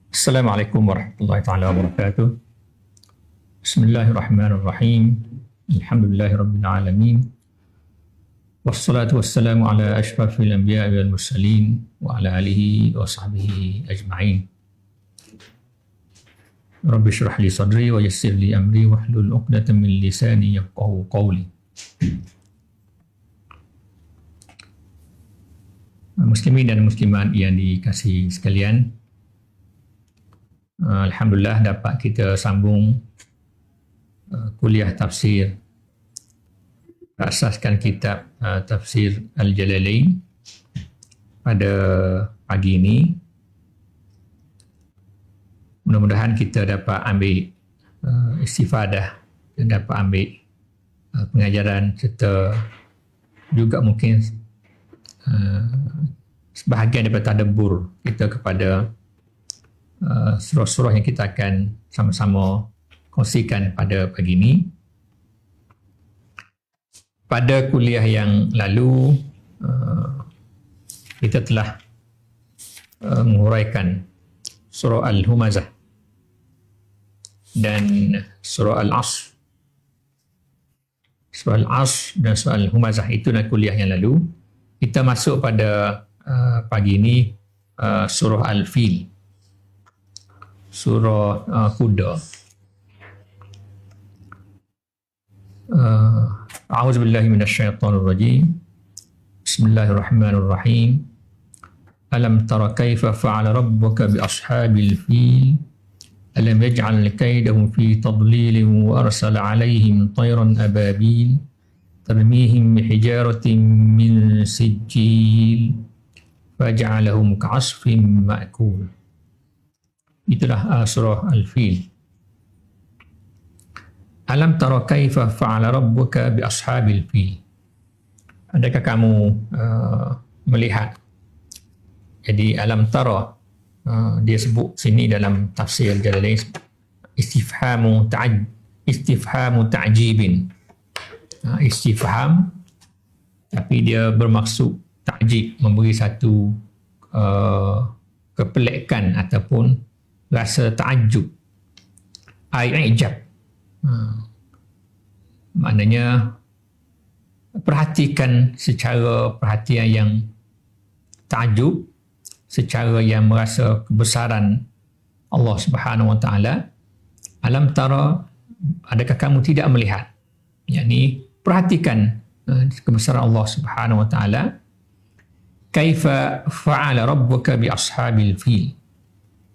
Assalamualaikum warahmatullahi taala wabarakatuh. Bismillahirrahmanirrahim. Alhamdulillahirabbil alamin. Wassalatu wassalamu ala asyrafil anbiya'i wal mursalin wa ala alihi wa sahbihi ajma'in. Rabbi shrah li sadri wa yassir li amri wahlul 'uqdatam min lisani yafqahu qawli. Muslimin dan muslimat yang dikasihi sekalian, alhamdulillah dapat kita sambung kuliah tafsir asaskan kitab tafsir Al-Jalalain pada pagi ini. Mudah-mudahan kita dapat ambil istifadah dan dapat ambil pengajaran serta juga mungkin sebahagian daripada tadabbur kita kepada surah-surah yang kita akan sama-sama kongsikan pada pagi ini. Pada kuliah yang lalu kita telah menguraikan surah Al-Humazah dan surah Al-Asr. Surah Al-Asr dan surah Al-Humazah itu adalah kuliah yang lalu. Kita masuk pada pagi ini surah Al-Fil, surah kuda. A'udzubillahi minasyaitonirrajim. Bismillahirrahmanirrahim. Alam tara kaifa fa'ala rabbuka bi ashabil fil alam yaj'al kaydahum fi tadlilin wa arsala 'alaihim tayran ababil tarmihim bihijaratin min sijil faj'alahum ka'asfin ma'kul. Itulah surah Al-Fil. Alam tara kaifa fa'ala rabbuka bi ashabil fil. Adakah kamu melihat? Jadi alam tara dia sebut sini dalam tafsir Jalalain istifhamu ta'jibin. Istifham tapi dia bermaksud ta'jib, memberi satu kepelekan ataupun rasa ta'ajub. I'jab. Maknanya perhatikan secara perhatian yang ta'ajub, secara yang merasa kebesaran Allah Subhanahu wa taala. Alam tara, adakah kamu tidak melihat? Yakni perhatikan kebesaran Allah Subhanahu wa taala. Kaifa fa'ala rabbuka bi ashabil fil.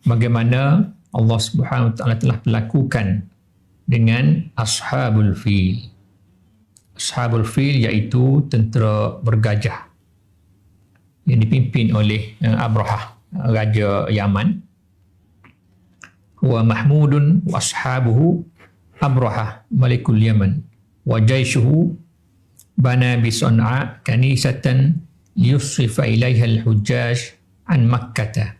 Bagaimana Allah Subhanahu wa taala telah melakukan dengan ashabul fil. Ashabul fil iaitu tentera bergajah yang dipimpin oleh Abrahah, raja Yaman. Huwa mahmudun wa ashabuhu Abrahah malikul Yaman wa jaishuhu bana bi San'a kanisatan liyusrifa ilaiha al-hujjaj an Makkah.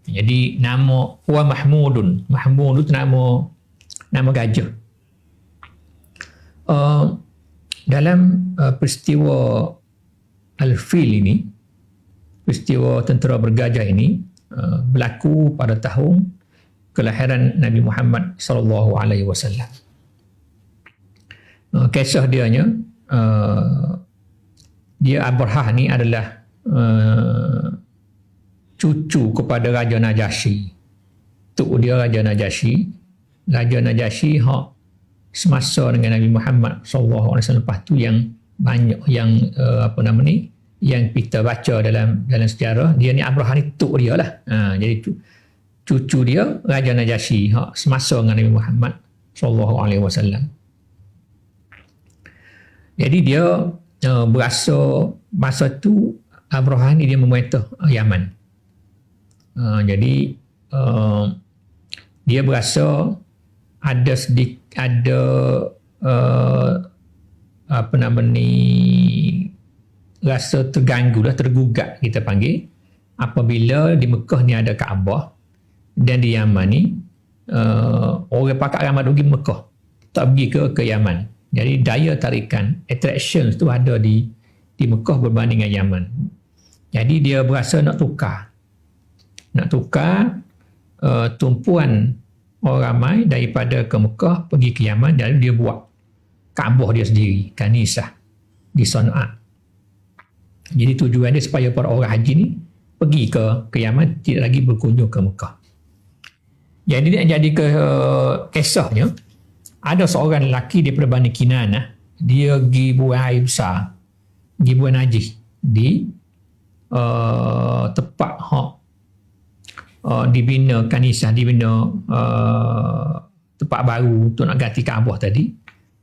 Jadi nama huwa mahmudun. Mahmud itu nama gajah. Dalam peristiwa Al-Fil ini, peristiwa tentera bergajah ini berlaku pada tahun kelahiran Nabi Muhammad sallallahu alaihi wasallam. Kisah dianya, dia Abrahah ni adalah cucu kepada Raja Najasyi. Tok dia Raja Najasyi. Raja Najasyi semasa dengan Nabi Muhammad sallallahu alaihi wasallam, lepas tu yang banyak yang yang kita baca dalam sejarah, dia ni Abrahah ni tok dia lah. Jadi cucu dia Raja Najasyi semasa dengan Nabi Muhammad sallallahu alaihi wasallam. Jadi dia berasa masa tu Abrahah ni dia memerintah Yaman. Jadi dia berasa ada rasa terganggu lah, tergugat kita panggil, apabila di Mekah ni ada Kaabah dan di Yaman ni orang pakat ramai pergi Mekah, tak pergi ke Yaman. Jadi daya tarikan, attraction tu ada di di Mekah berbanding dengan Yaman. Jadi dia berasa nak tukar tumpuan orang ramai daripada ke Mekah pergi ke Yaman, dan dia buat Kaabah dia sendiri, kanisah di Sana'a. Jadi tujuan dia supaya para orang haji ni pergi ke Yaman, tidak lagi berkunjung ke Mekah. Jadi dia jadi kisahnya, ada seorang lelaki daripada Bani Kinanah, dia pergi buang air besar, pergi buang najis di tempat dibina kanisah, dibina tempat baru untuk nak ganti Kaabah tadi.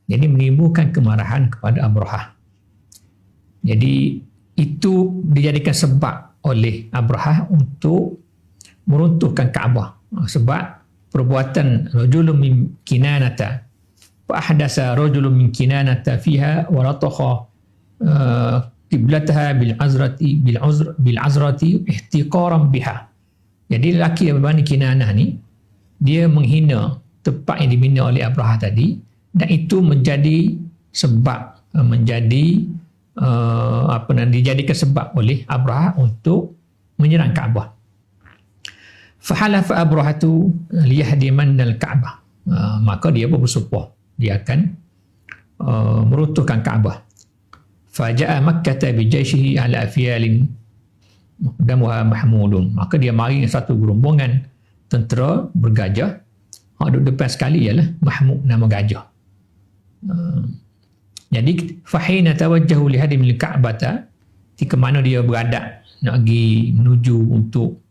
Jadi menimbulkan kemarahan kepada Abrahah. Jadi itu dijadikan sebab oleh Abrahah untuk meruntuhkan Kaabah. Sebab perbuatan rajulun min Kinanata, fa ahdasa rajulun min Kinanata fiha wa ratakha qiblataha bil azrati ihtiqaran biha. Jadi lelaki yang Bani Kinanah ni, dia menghina tempat yang dibina oleh Abrahah tadi, dan itu menjadi sebab dijadikan sebab oleh Abrahah untuk menyerang Kaabah. Fahalafa Abrahatu liyahdimanna al-Kaabah. Maka dia pun bersumpah dia akan meruntuhkan Kaabah. Faja'a Makkah bi jayshihi ala afyalin damuha mahmudun. Maka dia mari dengan satu gerombongan tentera bergajah. Hak duduk depan sekali ialah Mahmud, nama gajah. Jadi fahina tawajjahu li hadimil Ka'bata, ketika mana dia beradab nak pergi menuju untuk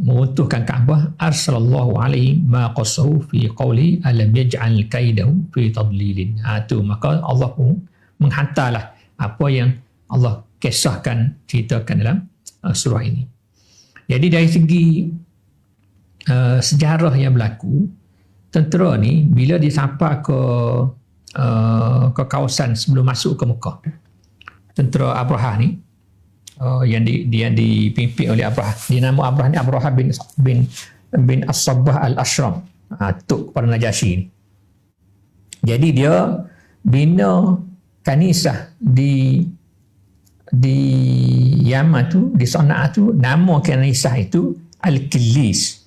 meruntuhkan Kaabah, arsalallahu alaihi ma qassahu fi qawli alam yaj'al kaidahu fi tadlilin. Tu maka Allah pun menghantarlah apa yang Allah kisahkan, ceritakan dalam surah ini. Jadi dari segi sejarah yang berlaku, tentera ni bila dia sampai ke kawasan sebelum masuk ke Mekah, tentera Abrahah ni yang dipimpin oleh Abrahah. Dia nama Abrahah ni Abrahah bin As-Sabbah Al-Ashram, tok kepada Najasyi ni. Jadi dia bina kanisah di Yaman tu, di Sana'a tu, nama kanisah itu Al-Killis.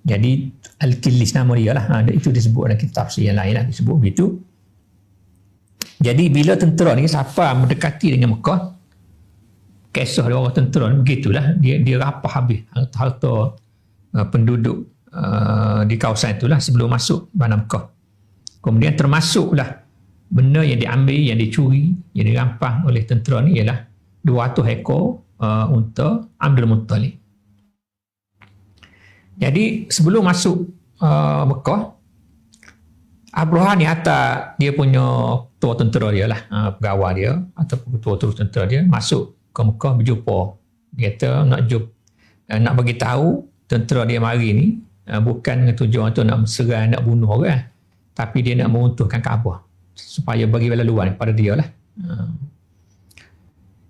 Jadi Al-Killis nama dia lah. Itu disebut dalam kitab yang lain lah, disebut begitu. Jadi bila tentera ni sampai mendekati dengan Mekah, kisah orang tentera ni begitulah, dia rapah habis harta penduduk di kawasan itulah sebelum masuk Bana Mekah. Kemudian termasuklah benda yang diambil, yang dicuri, yang dirampas oleh tentera ni ialah 200 ekor unta Abdul Muttalib. Jadi sebelum masuk Mekah, Abrahah ni hantar dia punya ketua tentera dia lah, pegawai dia ataupun ketua tentera dia masuk ke Mekah berjumpa. Dia kata nak bagi tahu tentera dia mari ni bukan dengan tujuan untuk nak serang, nak bunuh orang, tapi dia nak meruntuhkan Kaabah supaya bagi laluan kepada dia lah.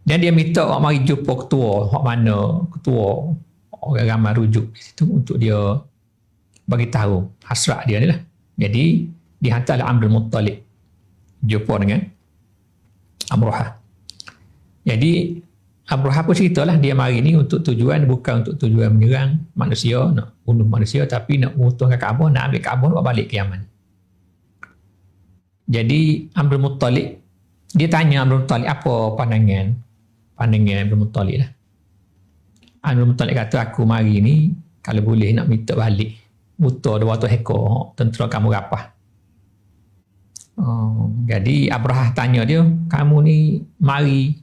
Dan dia minta orang mari jumpa ketua, hak mana ketua orang ramai rujuk di situ untuk dia bagi tahu hasrat dia ni lah. Jadi dihantarlah Abdul Muttalib jumpa dengan Abrahah. Jadi Abrahah pun ceritalah dia mari ni untuk tujuan, bukan untuk tujuan menyerang manusia, nak bunuh manusia, tapi nak meruntuhkan Kaabah, nak ambil Kaabah, nak balik ke Yaman. Jadi Abdul Muttalib, dia tanya Abdul Muttalib apa pandangan Abdul Muttalib lah. Abdul Muttalib kata, aku mari ni kalau boleh nak minta balik unta 200 ekor tentera kamu rapah. Jadi Abrahah tanya dia, kamu ni mari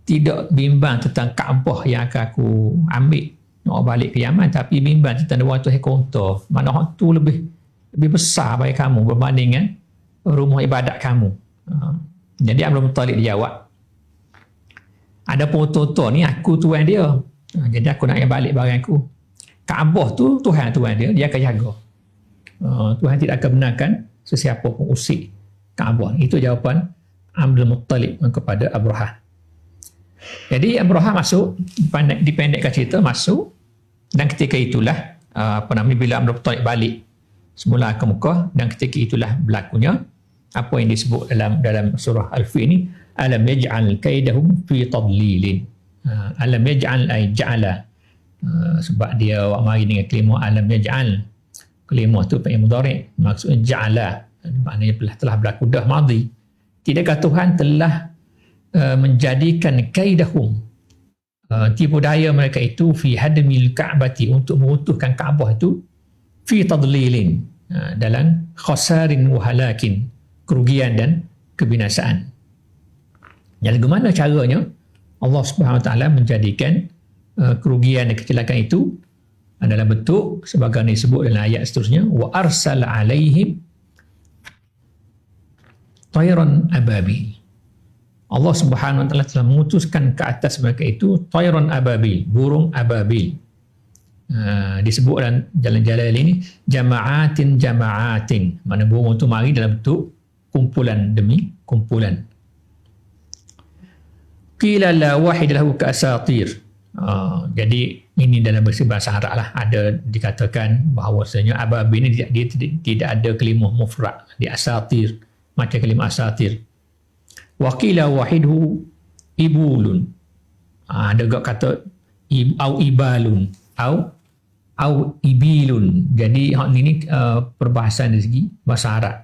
tidak bimbang tentang Kaabah yang akan aku ambil nak balik ke Yaman, tapi bimbang tentang 200 ekor unta. Mana hak tu lebih besar bagi kamu berbanding dengan rumah ibadat kamu. Jadi Abdul Muttalib dijawab, ada pun unta ni aku tuan dia, jadi aku nak balik barang aku. Kaabah tu Tuhan dia akan jaga. Tuhan tidak akan benarkan sesiapa pun usik Kaabah. Itu jawapan Abdul Muttalib kepada Abrahah. Jadi Abrahah masuk, dipendekkan cerita, masuk, dan ketika itulah bila Abdul Muttalib balik semula ke Mekah, dan ketika itulah berlakunya apa yang disebut dalam surah Al-Fil ni, alam yaj'al kaidahum fi tadlilin. Alam yaj'al ay ja'ala. Sebab dia awak mari dengan kalimah alam yaj'al. Kalimah tu fi'il mudhari', maksudnya ja'ala, maknanya telah berlaku dah madhi. Tidakkah Tuhan telah menjadikan kaidahum, tipu daya mereka itu, fi hadmil ka'bati, untuk meruntuhkan Kaabah itu, fi tadlilin, dalam khasarin wa halakin, kerugian dan kebinasaan. Jadi bagaimana caranya Allah Subhanahu Wa Taala menjadikan kerugian dan kecelakaan itu dalam bentuk sebagaimana disebut dalam ayat seterusnya, wa arsala alaihim tayran ababil. Allah Subhanahu Wa Taala telah mengutuskan ke atas mereka itu tayran ababil, burung ababil. Disebut dalam jalan-jalan ini jama'atin, mana burung itu mari dalam bentuk kumpulan demi kumpulan. Qila la wahid lahu ka asatir. Jadi ini dalam bahasa Arab lah, ada dikatakan bahawasanya ababil ini dia tidak ada kalimah mufrad di asatir macam kalimah asatir. Wa qila wahidhu ibulun. Ada juga kata au ibalun au ibilun. Jadi hak ini perbahasan dari segi bahasa Arab.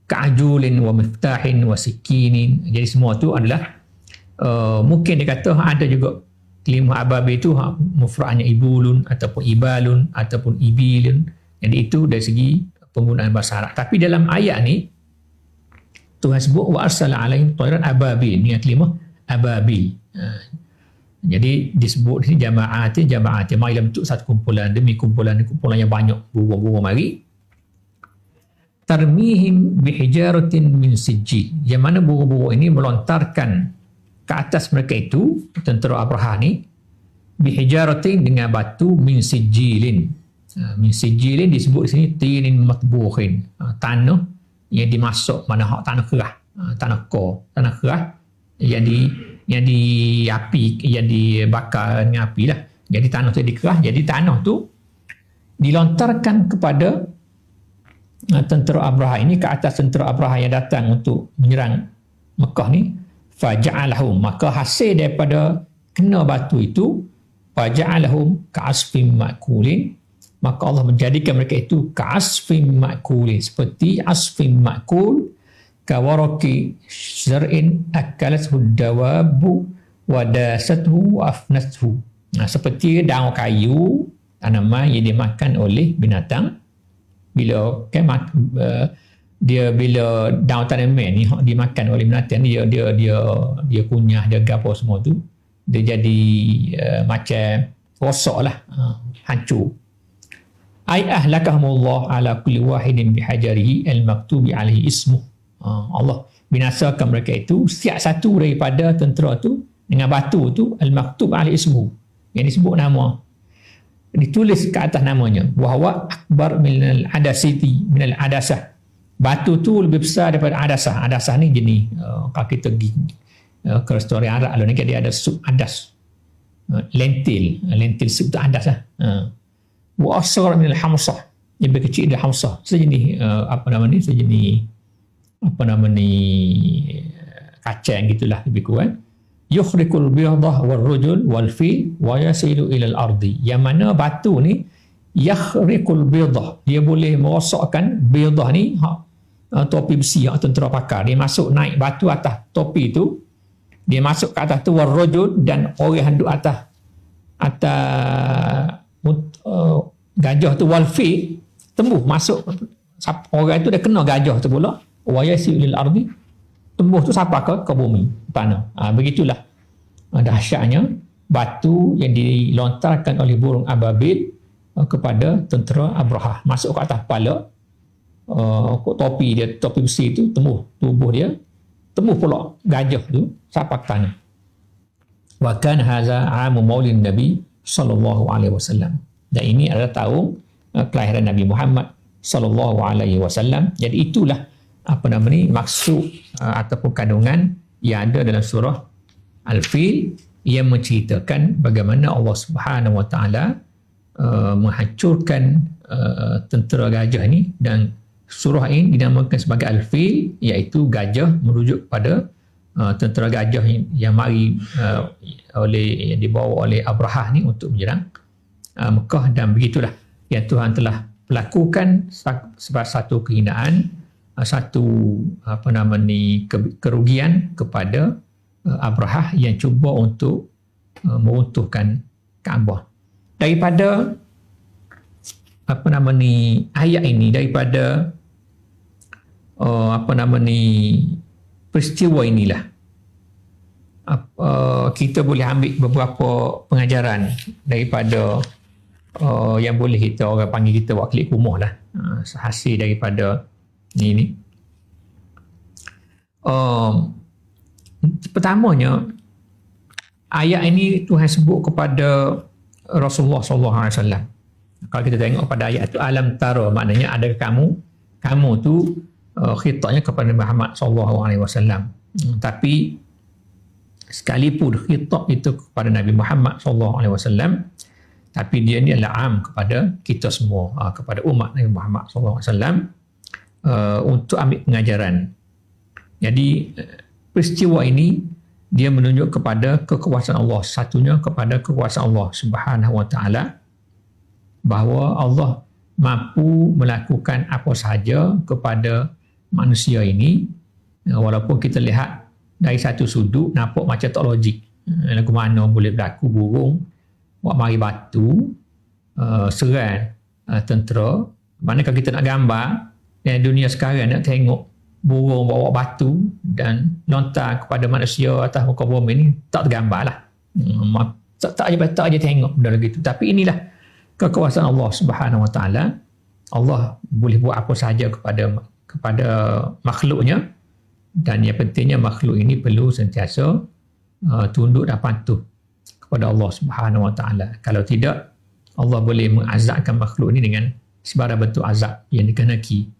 Ka'ajulin wa miftahin wa sikinin. Jadi semua tu adalah mungkin dia kata ada juga kalimah ababil itu mufradnya ibulun ataupun ibalun ataupun ibilun. Jadi itu dari segi penggunaan bahasa Arab. Tapi dalam ayat ni Tuhan sebut wa arsala alaihim tayran ababil, dengan kalimah ababil. Jadi disebut di jamaat mari dalam bentuk satu kumpulan demi kumpulan yang banyak, burung-burung mari. Tarmihim bihijaratin min sijil, yang mana burung-burung ini melontarkan ke atas mereka itu, tentera Abraha ni, bihijaratin, dengan batu, min sijilin. Min sijilin disebut di sini tinin matbuhin, tanah yang dimasuk, mana hak tanah kerah, tanah kerah yang dibakar dengan api lah. Jadi tanah tu dikerah, jadi tanah tu dilontarkan kepada tentera Abraha ini, ke atas tentera Abraha yang datang untuk menyerang Mekah ni. Faja'alahum, maka hasil daripada kena batu itu, faja'alahum ka'asfim ma'kulin, maka Allah menjadikan mereka itu ka'asfim ma'kulin, seperti asfim ma'kul, kawaraki zar'in akalathu dawabu wadasathu wa afnathu. Seperti daun kayu, tanaman yang dimakan oleh binatang. Bila bila daun tanaman ni dimakan oleh binatang, dia kunyah, dia gapo semua tu, dia jadi macam rosak lah, hancur. Ay ahlakahumullah ala kulli wahidin bihajarihi al-maktubi alaihi ismuh. Allah binasakan mereka itu, setiap satu daripada tentera tu dengan batu tu, al-maktub alaihi ismuh, yang disebut nama, ditulis ke atas namanya. Wa huwa akbar minal adasiti, minal adasah. Batu tu lebih besar daripada adasah. Adasah ni jenis kalau kita pergi ke restoran Arab lalu ni, dia ada sup adas, lentil sup tu adas lah. Wa asghar min al-hamsah, lebih kecil dari hamsah, sejenis kacang gitulah lebih kurang. Yukhrikul biyadah wal rujul wal fil wa yasilu ila al-ardi, yang mana batu ni yakhrikul biyadah, dia boleh merosakkan biyadah ni, topi besi tentera pakar, dia masuk naik batu atas topi tu, dia masuk ke atas tu, wal rujul, dan orang yang duduk atas gajah tu, wal fil, tembus masuk, orang tu dah kena gajah tu pula, wa yasilu ila al-ardi, tembus tu sampai ke bumi, tanah. Begitulah dahsyatnya batu yang dilontarkan oleh burung ababil kepada tentera Abraha, masuk ke atas kepala, topi dia, topi besi tu tembus tubuh dia, tembus pula gajah tu sampai ke tanah. Wa kan hadza amu maulid Nabi sallallahu alaihi wasallam, dan ini adalah tahun kelahiran Nabi Muhammad sallallahu alaihi wasallam. Jadi itulah maksud ataupun kandungan yang ada dalam surah Al-Fil, yang menceritakan bagaimana Allah Subhanahu Wa Taala menghancurkan tentera gajah ini, dan surah ini dinamakan sebagai Al-Fil, iaitu gajah merujuk pada tentera gajah yang mari yang dibawa oleh Abrahah ni untuk menyerang Mekah, dan begitulah yang Tuhan telah lakukan sebab satu kehinaan, satu kerugian kepada Abrahah yang cuba untuk meruntuhkan Kaabah. Daripada ayat ini, daripada peristiwa inilah kita boleh ambil beberapa pengajaran daripada yang boleh kita, orang panggil kita buat klik kumuh lah, hasil daripada ini. Pertamanya, ayat ini Tuhan sebut kepada Rasulullah SAW. Kalau kita tengok pada ayat itu, alam tara, maknanya adakah kamu tu khitabnya kepada Muhammad SAW. Tapi sekalipun khitab itu kepada Nabi Muhammad SAW, tapi dia ni adalah am kepada kita semua, kepada umat Nabi Muhammad SAW, untuk ambil pengajaran. Jadi peristiwa ini dia menunjuk kepada kekuasaan Allah, satunya kepada kekuasaan Allah Subhanahu Wa Taala, bahawa Allah mampu melakukan apa sahaja kepada manusia ini, walaupun kita lihat dari satu sudut nampak macam tak logik. Lagu mana boleh berlaku burung buat mari batu serang tentera. Mana kalau kita nak gambar dunia sekarang, nak tengok burung bawa batu dan lontar kepada manusia atas muka bumi ni, tak tergambar lah. Tak aja tengok benda begitu. Tapi inilah kekuasaan Allah Subhanahu Wa Taala. Allah boleh buat apa sahaja kepada makhluknya, dan yang pentingnya makhluk ini perlu sentiasa tunduk dan patuh kepada Allah Subhanahu Wa Taala. Kalau tidak, Allah boleh mengazabkan makhluk ini dengan sebarang bentuk azab yang dikehendaki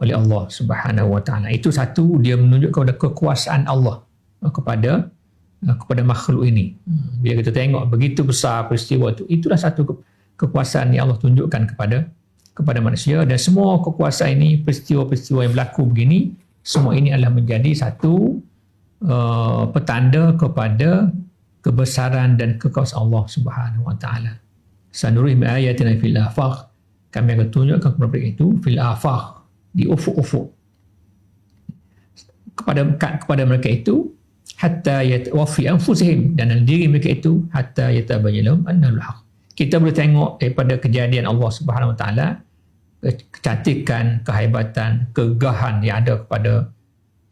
oleh Allah Subhanahu Wa Taala. Itu satu, dia menunjuk kepada kekuasaan Allah kepada makhluk ini. Bila kita tengok begitu besar peristiwa itu, itulah satu kekuasaan yang Allah tunjukkan kepada manusia. Dan semua kekuasaan ini, peristiwa-peristiwa yang berlaku begini, semua ini adalah menjadi satu petanda kepada kebesaran dan kekuasaan Allah Subhanahu Wa Taala. Sanurihim ayatina fil afaq, kami akan tunjukkan kepada mereka itu fil afaq, di ufuk-ufuk, kepada mereka itu, hatta yatawafi anfusihim, dan dalam diri mereka itu, hatta yatabayyana lahum annahu al-haq. Kita boleh tengok daripada kejadian Allah Subhanahu Wa Taala, kecantikan, kehebatan, kegahan yang ada kepada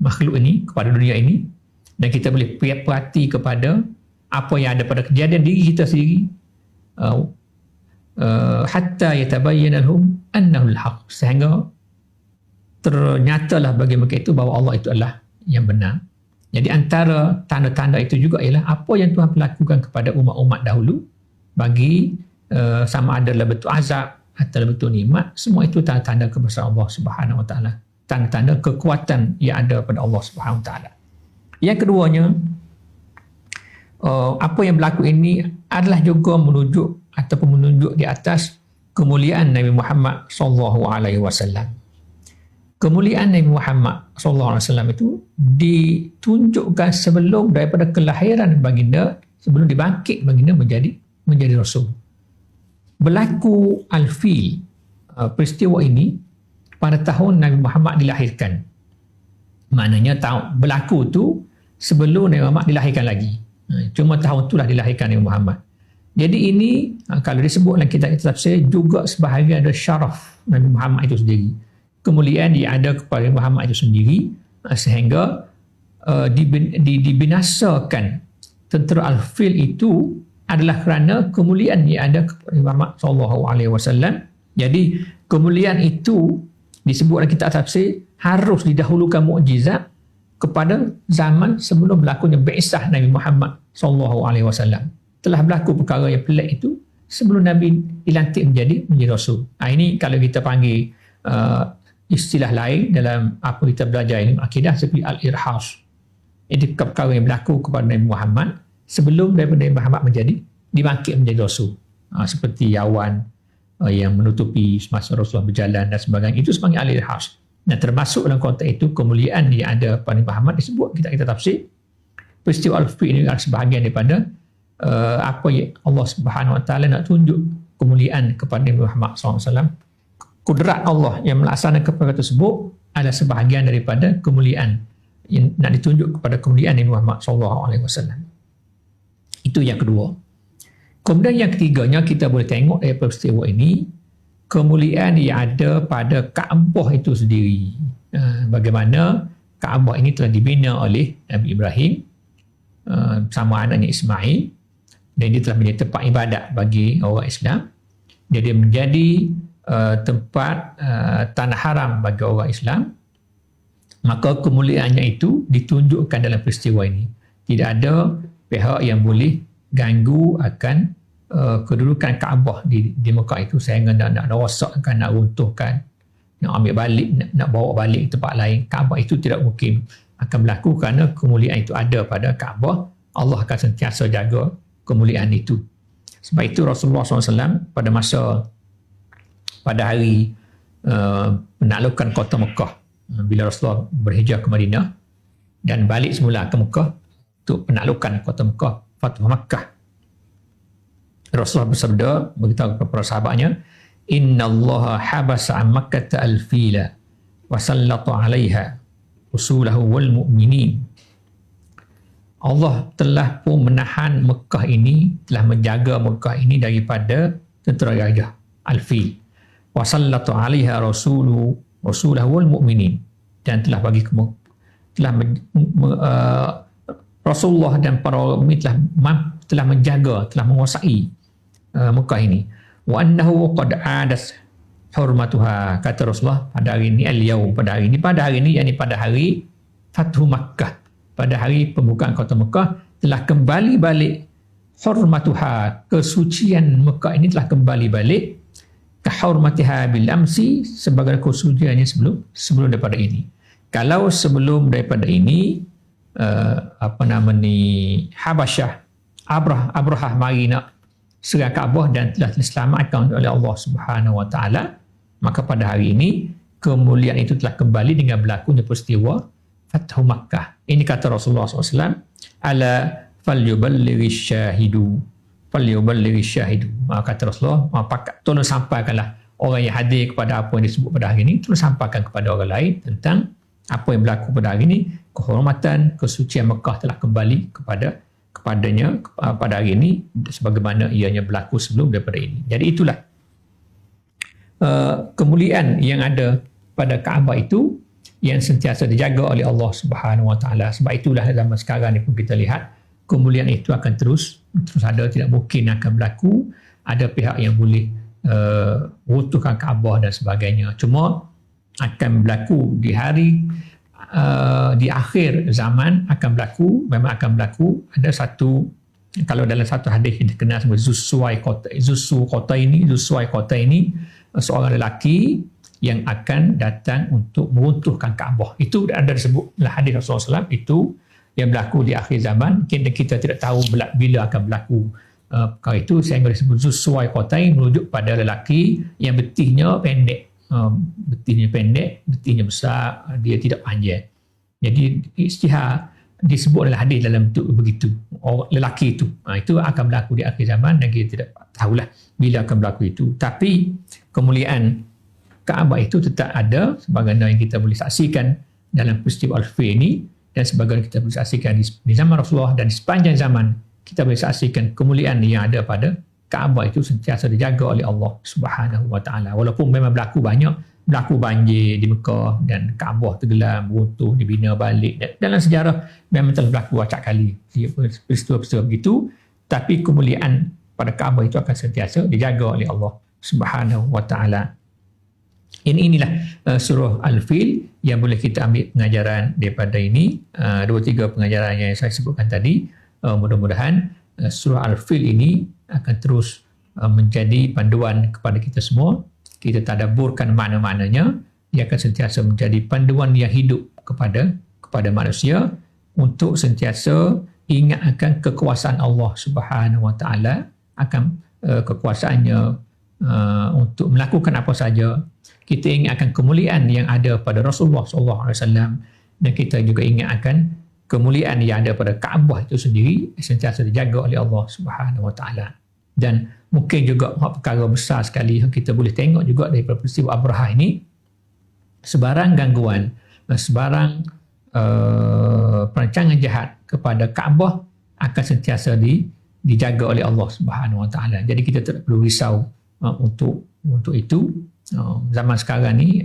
makhluk ini, kepada dunia ini, dan kita boleh perhati kepada apa yang ada pada kejadian diri kita sendiri, hatta yatabayyana lahum annahu al-haq, sehingga ternyatalah bagi mereka itu bahawa Allah itu adalah yang benar. Jadi antara tanda-tanda itu juga ialah apa yang Tuhan lakukan kepada umat-umat dahulu, bagi sama ada dalam bentuk azab atau dalam bentuk nikmat, semua itu tanda-tanda kebesaran Allah Subhanahu Wa Taala, tanda-tanda kekuatan yang ada pada Allah Subhanahu Wa Taala. Yang keduanya, apa yang berlaku ini adalah juga menunjuk di atas kemuliaan Nabi Muhammad SAW. Kemuliaan Nabi Muhammad SAW itu ditunjukkan sebelum daripada kelahiran baginda, sebelum dibangkit baginda menjadi Rasul. Berlaku Al-Fil, peristiwa ini pada tahun Nabi Muhammad dilahirkan. Maknanya berlaku tu sebelum Nabi Muhammad dilahirkan lagi. Cuma tahun itulah dilahirkan Nabi Muhammad. Jadi ini kalau disebut dalam kitab tafsir juga sebahagian dari syaraf Nabi Muhammad itu sendiri. Kemuliaan yang ada kepada Muhammad itu sendiri, sehingga dibinasakan tentera Al-Fil itu adalah kerana kemuliaan yang ada kepada Muhammad SAW. Jadi kemuliaan itu disebut dalam kitab tafsir harus didahulukan mukjizat kepada zaman sebelum berlakunya bi'sah Nabi Muhammad SAW. Telah berlaku perkara yang pelik itu sebelum Nabi dilantik menjadi Rasul. Ini kalau kita panggil istilah lain dalam apa kita belajar ilmu akidah seperti al-irhas. Itu perkara yang berlaku kepada Nabi Muhammad sebelum daripada Nabi Muhammad dibangkit menjadi Rasul. Seperti awan yang menutupi semasa Rasulullah berjalan dan sebagainya. Itu sebagai al-irhas. Dan termasuk dalam konteks itu kemuliaan yang ada pada Nabi Muhammad disebut kita tafsir peristiwa Al-Fil ini adalah sebahagian daripada apa yang Allah Subhanahu Wa Taala nak tunjuk kemuliaan kepada Nabi Muhammad SAW. Kudrat Allah yang melaksanakan perkara tersebut adalah sebahagian daripada kemuliaan yang nak ditunjuk kepada kemuliaan Nabi Muhammad SAW. Itu yang kedua. Kemudian yang ketiganya, kita boleh tengok dari peristiwa ini kemuliaan yang ada pada Kaabah itu sendiri. Bagaimana Kaabah ini telah dibina oleh Nabi Ibrahim sama anaknya Ismail, dan dia telah menjadi tempat ibadat bagi orang Islam. Jadi menjadi tempat tanah haram bagi orang Islam. Maka kemuliaannya itu ditunjukkan dalam peristiwa ini. Tidak ada pihak yang boleh ganggu akan kedudukan Kaabah di Mekah itu, sehingga nak rosakkan, nak runtuhkan, nak ambil balik, nak bawa balik ke tempat lain. Kaabah itu tidak mungkin akan berlaku kerana kemuliaan itu ada pada Kaabah. Allah akan sentiasa jaga kemuliaan itu. Sebab itu Rasulullah SAW pada hari penaklukan kota Mekah, bila Rasulullah berhijrah ke Madinah dan balik semula ke Mekah untuk penaklukan kota Mekah, Fathu Makkah, Rasulullah bersabda, beritahu kepada para sahabatnya, Inna Allah habasa an Makkata al-fila wa sallata alaiha usulahu wal mu'minin. Allah telah pun menahan Mekah ini, telah menjaga Mekah ini daripada tentera gajah al-fil. Wa sallata alaiha rasulahu wal mu'minin, dan telah bagi Rasulullah dan para mukmin telah menjaga, telah menguasai Mekah ini. Wa annahu qad adas hurmatuha, kata Rasulullah pada hari ini, al-yaum, pada hari ini yakni pada hari Fathu Makkah, pada hari pembukaan kota Mekah, telah kembali balik hurmatuha, kesucian Mekah ini telah kembali balik, kahurmatiha bil amsi, sebagai kesuciannya sebelum daripada ini. Kalau sebelum daripada ini Habasyah, Abrahah mari nak serang Kaabah dan telah diselamatkan oleh Allah Subhanahu Wa Taala, maka pada hari ini kemuliaan itu telah kembali dengan berlakunya peristiwa Fathu Makkah. Ini kata Rasulullah SAW, ala falyuballighish syahidu, kata Rasulullah, tolong sampaikanlah orang yang hadir kepada apa yang disebut pada hari ini, tolong sampaikan kepada orang lain tentang apa yang berlaku pada hari ini. Kehormatan, kesucian Mekah telah kembali kepadanya pada hari ini sebagaimana ianya berlaku sebelum daripada ini. Jadi itulah kemuliaan yang ada pada Kaabah itu yang sentiasa dijaga oleh Allah Subhanahu Wa Taala. Sebab itulah zaman sekarang ni pun kita lihat kemuliaan itu akan terus ada, tidak mungkin akan berlaku ada pihak yang boleh runtuhkan Kaabah dan sebagainya. Cuma akan berlaku di hari di akhir zaman memang akan berlaku. Ada satu, kalau dalam satu hadis yang dikenal sebagai Zussuwai Kota ini seorang lelaki yang akan datang untuk meruntuhkan Kaabah. Itu ada disebut dalam hadis Rasulullah SAW, itu yang berlaku di akhir zaman. Kita tidak tahu bila akan berlaku perkara itu, sehingga disebut Zussuwai Kota ini merujuk pada lelaki yang betihnya pendek, betihnya besar, dia tidak panjang. Jadi istihar disebut dalam hadis dalam bentuk begitu, lelaki itu itu akan berlaku di akhir zaman, dan kita tidak tahulah bila akan berlaku itu. Tapi kemuliaan Kaabah itu tetap ada, sebagaimana yang kita boleh saksikan dalam peristiwa Al-Fil ini, dan sebagaimana kita boleh saksikan di zaman Rasulullah, dan di sepanjang zaman kita boleh saksikan kemuliaan yang ada pada Kaabah itu sentiasa dijaga oleh Allah Subhanahu Wa Taala. Walaupun memang berlaku banjir di Mekah dan Kaabah tenggelam, runtuh, dibina balik, dan dalam sejarah memang telah berlaku acak kali peristiwa-peristiwa begitu, tapi kemuliaan pada Kaabah itu akan sentiasa dijaga oleh Allah Subhanahu Wa Taala. Inilah surah Al-Fil yang boleh kita ambil pengajaran daripada ini, 2-3 pengajaran yang saya sebutkan tadi. Mudah-mudahan surah Al-Fil ini akan terus menjadi panduan kepada kita semua. Kita tadabburkan makna-maknanya, dia akan sentiasa menjadi panduan yang hidup kepada manusia untuk sentiasa ingat akan kekuasaan Allah Subhanahu Wa Taala, akan kekuasaannya untuk melakukan apa saja. Kita ingat akan kemuliaan yang ada pada Rasulullah SAW, dan kita juga ingat akan kemuliaan yang ada pada Kaabah itu sendiri sentiasa dijaga oleh Allah Subhanahu Wa Taala. Dan mungkin juga perkara besar sekali yang kita boleh tengok juga daripada peristiwa Abrahah ini, sebarang gangguan, sebarang perancangan jahat kepada Kaabah akan sentiasa dijaga oleh Allah Subhanahu Wa Taala. Jadi kita tak perlu risau untuk itu. Zaman sekarang ni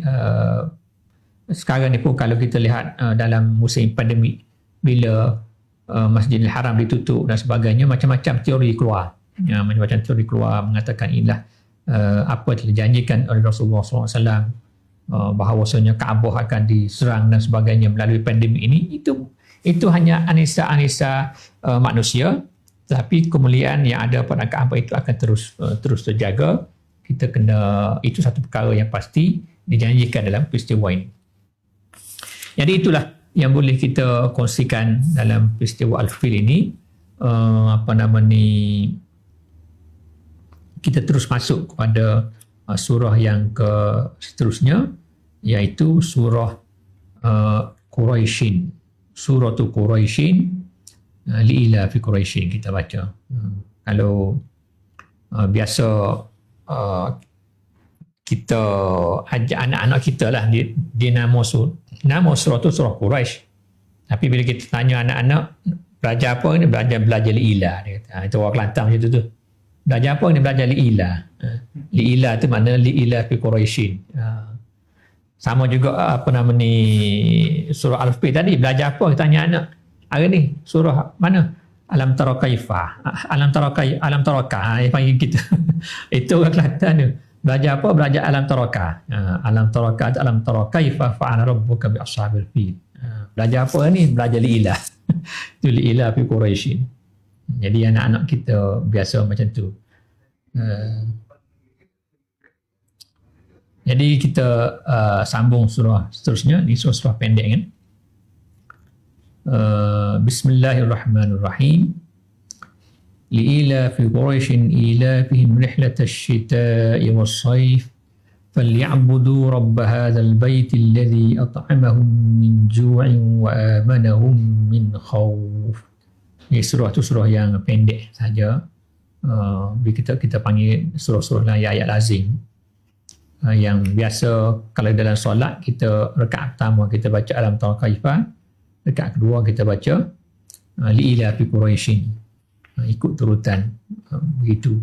pun kalau kita lihat dalam musim pandemik, bila Masjidil Haram ditutup dan sebagainya, macam-macam teori keluar. Macam-macam teori keluar mengatakan inilah apa yang dijanjikan oleh Rasulullah SAW, bahawasanya Kaabah akan diserang dan sebagainya melalui pandemik ini. Itu hanya analisa manusia, tapi kemuliaan yang ada pada Kaabah itu akan terus terjaga. Kita kena, itu satu perkara yang pasti dijanjikan dalam peristiwa ini. Jadi itulah yang boleh kita kongsikan dalam peristiwa Al-Fil ini. Kita terus masuk kepada surah yang seterusnya, iaitu surah Quraisyin. Suratul Quraisyin, li'ila fi Quraisyin kita baca. Kalau biasa kita ajak anak-anak kita lah, dia nama surah tu surah Quraisy. Tapi bila kita tanya anak-anak belajar apa ni, belajar li'ila, dia kata. Itu orang Kelantan macam tu. Belajar apa ni? Belajar li'ila. Li'ila tu makna li'ila fi Quraisyin. Sama juga surah Al-Fil tadi, belajar apa? Kita tanya anak. Hari ni surah mana? Alam tara kaifa. Alam taraka. Yang panggil kita. Itu orang Kelantan tu. Belajar apa? Belajar alam taraka. Alam tara kaifa fa'ala rabbuka bi ashabil fil. Belajar apa ni? Belajar li'ila. Itu li'ila fi Quraisyin. Jadi anak-anak kita biasa macam tu. Jadi kita sambung surah seterusnya. Ini surah pendek kan. Bismillahirrahmanirrahim. Li'ila fi Quraisyin ilafihim rihlata ash-shita'i was-sayf falyabudu rabb hadzal baiti alladhi at'amahum min ju'in wa amanahum min khawf. Ini surah tu surah yang pendek saja. Kita panggil surah-surah ayat lazim. Yang biasa kalau dalam solat kita rakaat pertama kita baca alam tara kaifa, rakaat kedua kita baca li'ila fi Quraisyin. Ikut turutan begitu.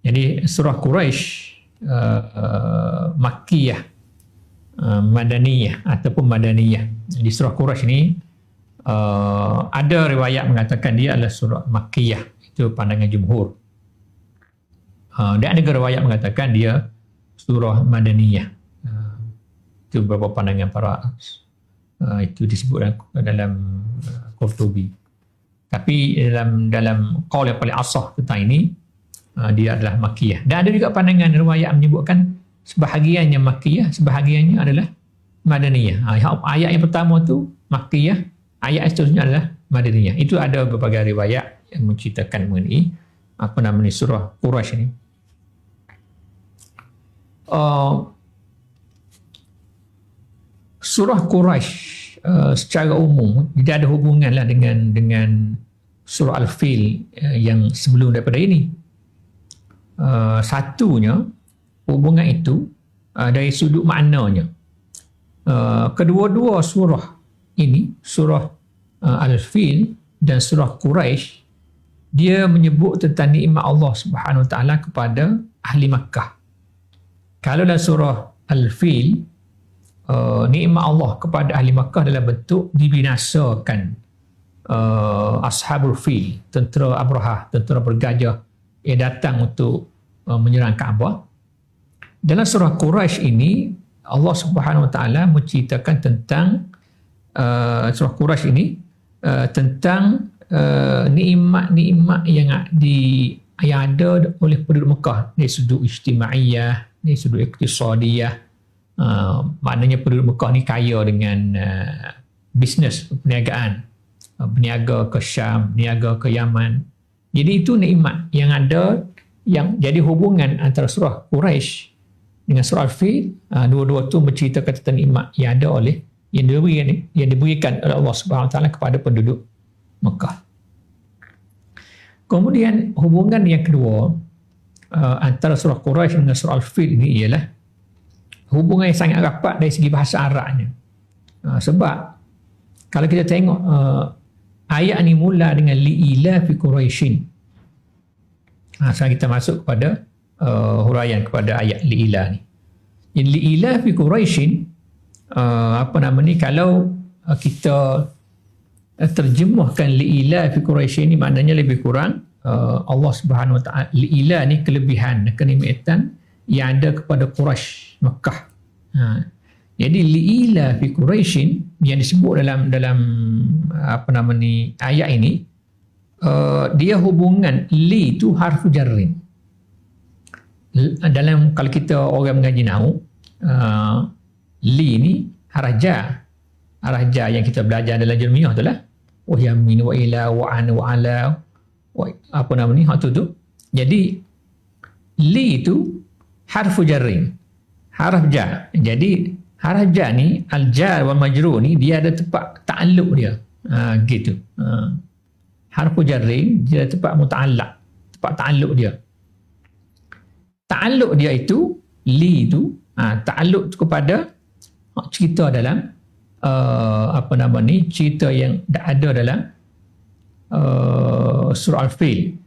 Jadi surah Quraisy Makkiyah, Madaniyah ataupun Madaniyah. Di surah Quraisy ini ada riwayat mengatakan dia adalah surah Makkiyah. Itu pandangan jumhur. Dan ada riwayat mengatakan dia surah Madaniyah. Itu beberapa pandangan para itu disebut dalam Qurtubi. Tapi dalam qaul yang paling asah tentang ini, dia adalah Makkiyah. Dan ada juga pandangan riwayat menyebutkan sebahagiannya Makkiyah, sebahagiannya adalah Madaniyah. Ayat yang pertama tu Makkiyah, ayat seterusnya adalah Madaniyah. Itu ada berbagai riwayat yang menceritakan mengenai surah Quraisy ini. Surah Quraisy secara umum dia ada hubungan lah dengan surah Al-Fil yang sebelum daripada ini. Satunya hubungan itu dari sudut maknanya. Kedua-dua surah ini, surah Al-Fil dan surah Quraisy, dia menyebut tentang nikmat Allah Subhanahu Wa Taala kepada ahli Makkah. Kalau dalam surah Al-Fil, nikmat Allah kepada ahli Makkah dalam bentuk dibinasakan Ashabul Fil, tentera Abrahah, tentera bergajah yang datang untuk menyerang Kaabah. Dalam surah Quraisy ini, Allah Subhanahu Wa Taala menceritakan tentang surah Quraisy ini tentang nikmat-nikmat yang ada oleh penduduk Mekah dari sudut ijtimaiyah, dari sudut iktisadiyah. Maknanya penduduk Mekah ni kaya dengan bisnes, perniagaan, berniaga ke Syam, berniaga ke Yaman. Jadi itu nikmat yang ada, yang jadi hubungan antara surah Quraisy dengan surah Al-Fil. Dua-dua tu menceritakan tentang nikmat yang ada oleh yang diberikan oleh Allah Subhanahu Wa Taala kepada penduduk Mekah. Kemudian hubungan yang kedua antara surah Quraisy dengan surah Al-Fil ini ialah hubungan yang sangat rapat dari segi bahasa Arabnya. Sebab kalau kita tengok ayat ni mula dengan li'ila fi Quraisyin. Sekarang kita masuk kepada huraian kepada ayat li'ila ni. Yang li'ila fi Quraisyin kalau kita terjemahkan li'ila fi Quraisyin ni maknanya lebih kurang Allah Subhanahu Wa Taala li'ila ni kelebihan kenikmatan yang ada kepada Quraisy Mekah. Jadi li'ila fi Quraisyin yang disebut dalam ayat ini, dia hubungan li tu harfu jarrin. Dalam kalau kita orang mengaji nahwu, li ni haraja yang kita belajar dalam jermiah tu lah, wa yamin wa ila wa an wa ala hak tu. Jadi li tu harfu jarrin, harf jar. Jadi harf jar ni al-jar wal majrur ni dia ada tempat ta'alluq dia. Gitu. Harfu jarrin dia ada tempat muta'allaq, tempat ta'alluq dia. Ta'alluq dia itu li tu ta'alluq kepada cerita dalam cerita yang ada dalam surah Al-Fil.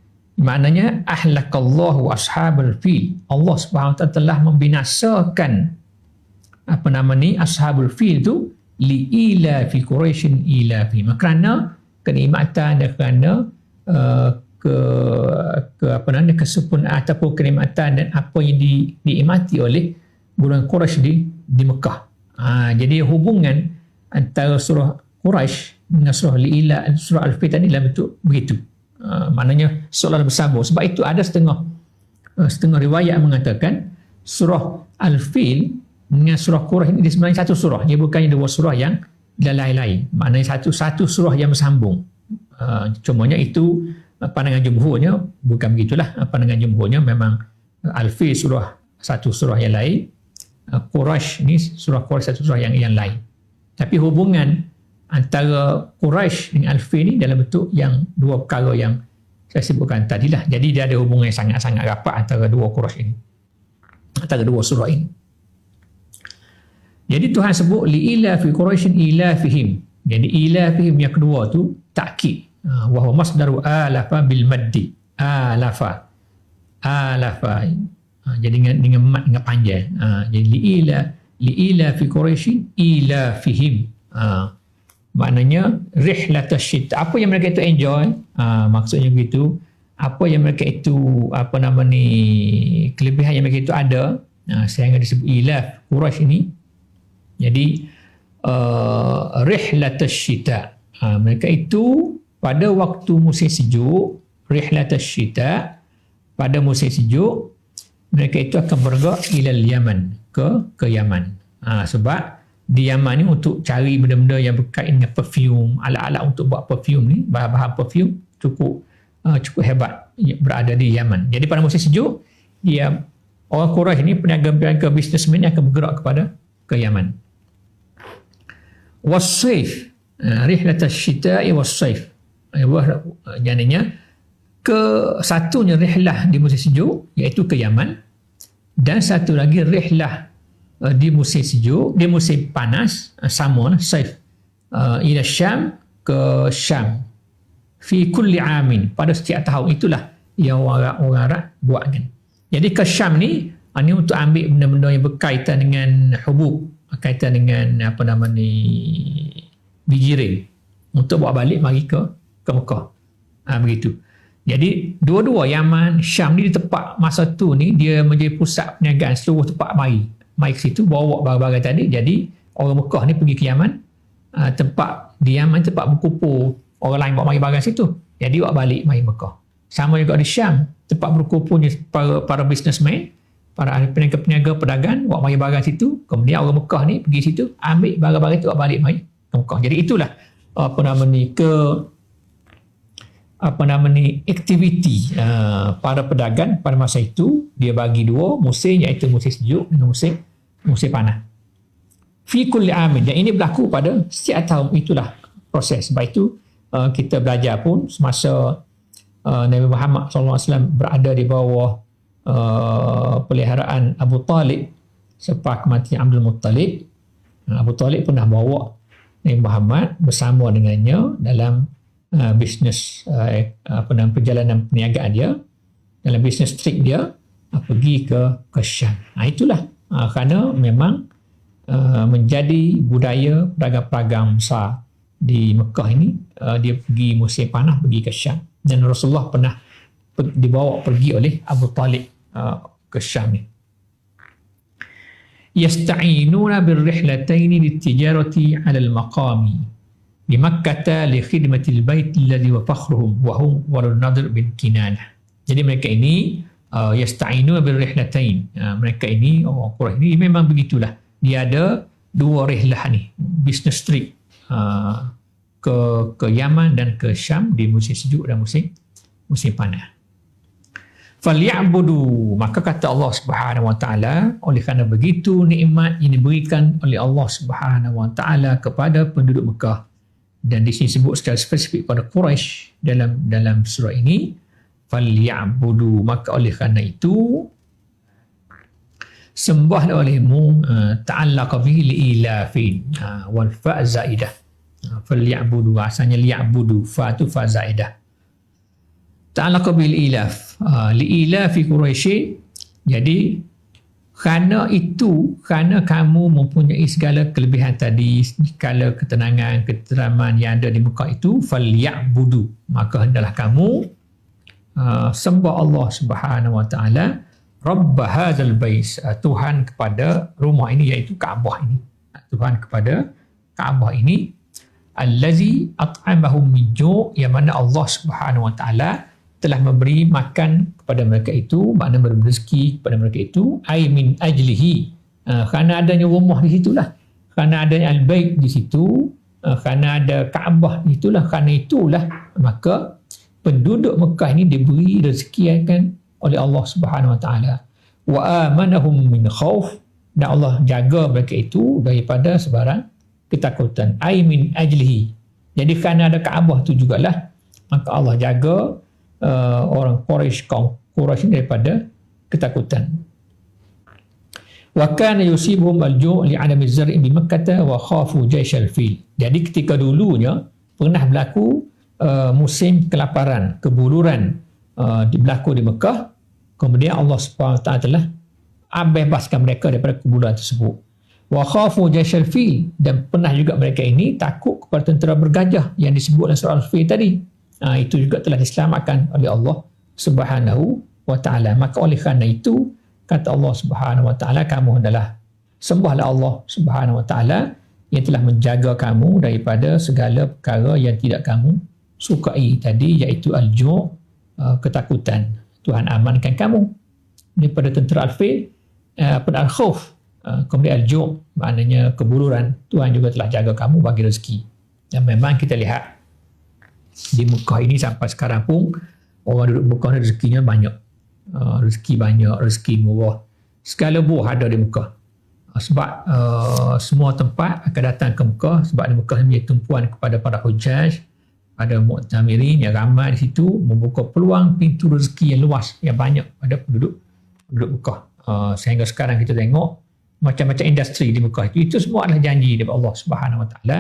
Maknanya ahlakallahu ashabal fil. Allah Subhanahu Wa Taala telah membinasakan ashabul fil tu li'ila fi Quraisyin ila fi. Kerana kenikmatan dan kerana kesempurnaan ataupun kenikmatan dan apa yang dinikmati oleh golongan Quraisy di Mekah. Jadi hubungan antara surah Quraisy dengan surah li'ila, surah Al-Fil tadi dalam bentuk begitu. Maknanya seolah bersambung. Sebab itu ada setengah riwayat mengatakan surah Al-Fil dengan surah Quraisy ini sebenarnya satu surah. Dia bukannya dua surah yang lain-lain. Maknanya satu surah yang bersambung. Cumanya itu pandangan jumhurnya bukan begitulah. Pandangan jumhurnya memang Al-Fil satu surah yang lain, Quraisy ni surah Quraisy satu surah yang lain. Tapi hubungan antara Quraisy dengan Al-Fil ni dalam bentuk yang dua perkara yang saya sebutkan tadilah. Jadi dia ada hubungan yang sangat-sangat rapat antara dua Quraisy ini, antara dua surah ini. Jadi Tuhan sebut li'ila fi Quraisyin ila fihim. Jadi ila fihim yang kedua tu takkid. Wa huwa masdaru alafa bil maddi. Alafa. Jadi dengan mad dengan panjang. Jadi li'ila fi Quraisyin ila fihim. Maknanya rihlatas syita. Apa yang mereka itu enjoy, maksudnya begitu. Apa yang mereka itu kelebihan yang mereka itu ada, sehingga disebut ilaf Quraisy ini. Jadi rihlatas syita, mereka itu pada waktu musim sejuk, rihlatas syita, pada musim sejuk mereka itu akan bergerak ilal Yaman, ke Yaman. Sebab di Yaman ni untuk cari benda-benda yang berkaitan dengan perfume, alat-alat untuk buat perfume ni, bahan-bahan perfume cukup hebat berada di Yaman. Jadi pada musim sejuk, orang Quraisy ni, peniaga-peniaga bisnesmen akan bergerak ke Yaman. Was-saif, rihlatas syita'i was-saif. Jadinya satunya rihlah di musim sejuk iaitu ke Yaman, dan satu lagi rihlah di musim sejuk, di musim panas, sama saif, ila Syam, ke Syam, fi kulli amin, pada setiap tahun. Itulah yang orang Arab buat kan. Jadi ke Syam ni untuk ambil benda-benda yang berkaitan dengan hubub, berkaitan dengan bijirin, untuk bawa balik mari ke Mekah. Begitu. Jadi dua-dua Yaman, Syam ni di tempat masa tu ni dia menjadi pusat perniagaan seluruh tempat mai ke situ, bawa barang-barang tadi. Jadi orang Mekah ni pergi ke Yaman, tempat di Yaman tempat berkumpul orang lain bawa mari barang situ, jadi bawa balik mari Mekah. Sama juga di Syam, tempat berkumpulnya para businessman, para peniaga-peniaga pedagang bawa mari barang situ, kemudian orang Mekah ni pergi situ ambil barang-barang itu bawa balik mari ke Mekah. Jadi itulah aktiviti para pedagang pada masa itu. Dia bagi dua musim, iaitu musim sejuk dan musim panas. fi kulli amin, dan ini berlaku pada setiap tahun. Itulah proses. Sebab itu kita belajar pun semasa Nabi Muhammad SAW berada di bawah peliharaan Abu Talib selepas kematian Abdul Muttalib. Abu Talib pernah bawa Nabi Muhammad bersama dengannya dalam bisnes perjalanan perniagaan dia, dalam bisnes trip dia pergi ke Syam. Itulah kerana memang menjadi budaya pedagang-pedagang besar di Mekah ini. Dia pergi musim panas, pergi ke Syam, dan Rasulullah pernah dibawa pergi oleh Abu Talib ke Syam ni. Yasta'inuna birrihlataini litijarati 'ala al-maqami di Makkah li khidmatil bait alladhi wa fakhruhum wa hum Walid Nadir bin Kinanah. Jadi mereka ini yasta'inuna birrihlatain. Mereka ini orang Quraisy ini memang begitulah. Dia ada dua rihlah ni, business trip ke Yaman dan ke Syam di musim sejuk dan musim panas. Falyabudu, maka kata Allah Subhanahu wa taala, oleh kerana begitu nikmat yang diberikan oleh Allah Subhanahu wa taala kepada penduduk Mekah, dan di sini sebut secara spesifik pada Quraisy dalam surah ini, falyabudu, maka oleh kerana itu sembahlah olehmu, ta'allaqa bihi liilafin, wal fa zaidah. Falyabudu, asalnya li'abudu, fa tu fa zaidah. Ta'allaqa bil ilaf, liilafi Quraisy. Jadi kerana kamu mempunyai segala kelebihan tadi, segala ketenangan, keteraman yang ada di Mekah itu, falyabudu, maka hendaklah kamu sembah Allah Subhanahu wa taala, Rabb hadzal bait, Tuhan kepada rumah ini, iaitu Kaabah ini. Tuhan kepada Kaabah ini, allazi at'amahum min ju', yang mana Allah Subhanahu wa taala telah memberi makan kepada mereka itu, makna memberi rezeki kepada mereka itu, ay min ajlihi, kerana adanya rumah di situlah, kerana adanya al-bait di situ, kerana ada Kaabah di situlah, kerana itulah maka penduduk Mekah ini diberi rezeki kan oleh Allah Subhanahu wa taala. Wa amanahum min khauf, dan Allah jaga mereka itu daripada sebarang ketakutan. Ay min ajlihi, jadi kerana ada Kaabah itu jugalah maka Allah jaga orang Quraisy, kaum Quraisy daripada ketakutan. Wa kana yusibuhum al-ju' li'adami az-zar'i bi Makkah wa khafu jaish al-fil. Jadi ketika dulunya pernah berlaku musim kelaparan, kebuluran berlaku di Mekah, kemudian Allah Subhanahu wa taala telah bebaskan mereka daripada kebuluran tersebut. Wa khafu jaish al-fil, dan pernah juga mereka ini takut kepada tentera bergajah yang disebut dalam surah Al-Fil tadi. Itu juga telah diselamatkan oleh Allah Subhanahu wa taala. Maka oleh kerana itu kata Allah Subhanahu wa taala, kamu adalah sembahlah Allah Subhanahu wa taala yang telah menjaga kamu daripada segala perkara yang tidak kamu sukai tadi, iaitu al-ju', ketakutan. Tuhan amankan kamu daripada tentera al-fil, pada al-khauf, kemudian al-ju', maknanya kebuluran. Tuhan juga telah jaga kamu bagi rezeki. Dan memang kita lihat di Mekah ini sampai sekarang pun orang duduk Mekah ni rezekinya banyak, rezeki banyak, rezeki murah, segala buah ada di Mekah. Sebab semua tempat akan datang ke Mekah, sebab di Mekah ni tumpuan kepada para hujjaj, ada mu'tamirin yang ramai di situ, membuka peluang pintu rezeki yang luas, yang banyak pada penduduk Mekah. Sehingga sekarang kita tengok macam-macam industri di Mekah itu semua adalah janji daripada Allah Subhanahu wa taala,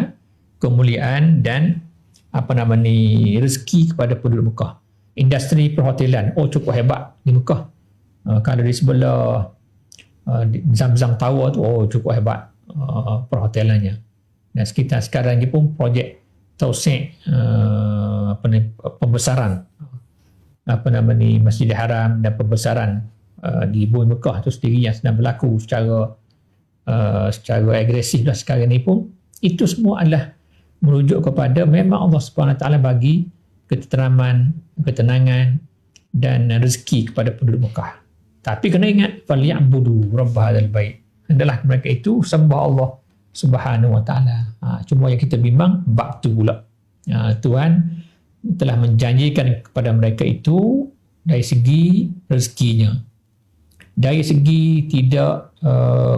kemuliaan dan rezeki kepada penduduk Mekah. Industri perhotelan, cukup hebat di Mekah. Kalau di sebelah Zam-Zam Tower tu, cukup hebat perhotelannya. Dan sekitar sekarang ni pun projek tausik, pembesaran Masjidil Haram dan pembesaran di bumi Mekah tu sendiri yang sedang berlaku secara agresif dah sekarang ni pun. Itu semua adalah merujuk kepada memang Allah Subhanahu Wa Taala bagi ketenteraman, ketenangan dan rezeki kepada penduduk Mekah. Tapi kena ingat, falyabudu rabb hadzal bait, hendaklah mereka itu sembah Allah Subhanahu Wa Taala. Cuma yang kita bimbang bab tu pula. Tuhan telah menjanjikan kepada mereka itu dari segi rezekinya, dari segi tidak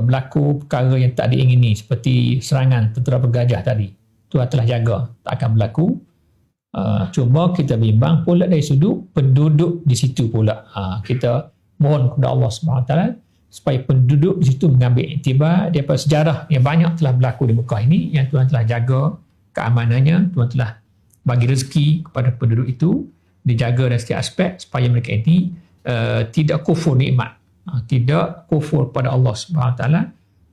berlaku perkara yang tak diingini seperti serangan tentera bergajah tadi, Tuhan telah jaga, tak akan berlaku. Cuma kita bimbang pula dari sudut penduduk di situ pula. Kita mohon kepada Allah SWT supaya penduduk di situ mengambil iktibar daripada sejarah yang banyak telah berlaku di Mekah ini, yang Tuhan telah jaga keamanannya, Tuhan telah bagi rezeki kepada penduduk itu, dijaga dari setiap aspek supaya mereka ini tidak kufur nikmat, tidak kufur pada Allah SWT.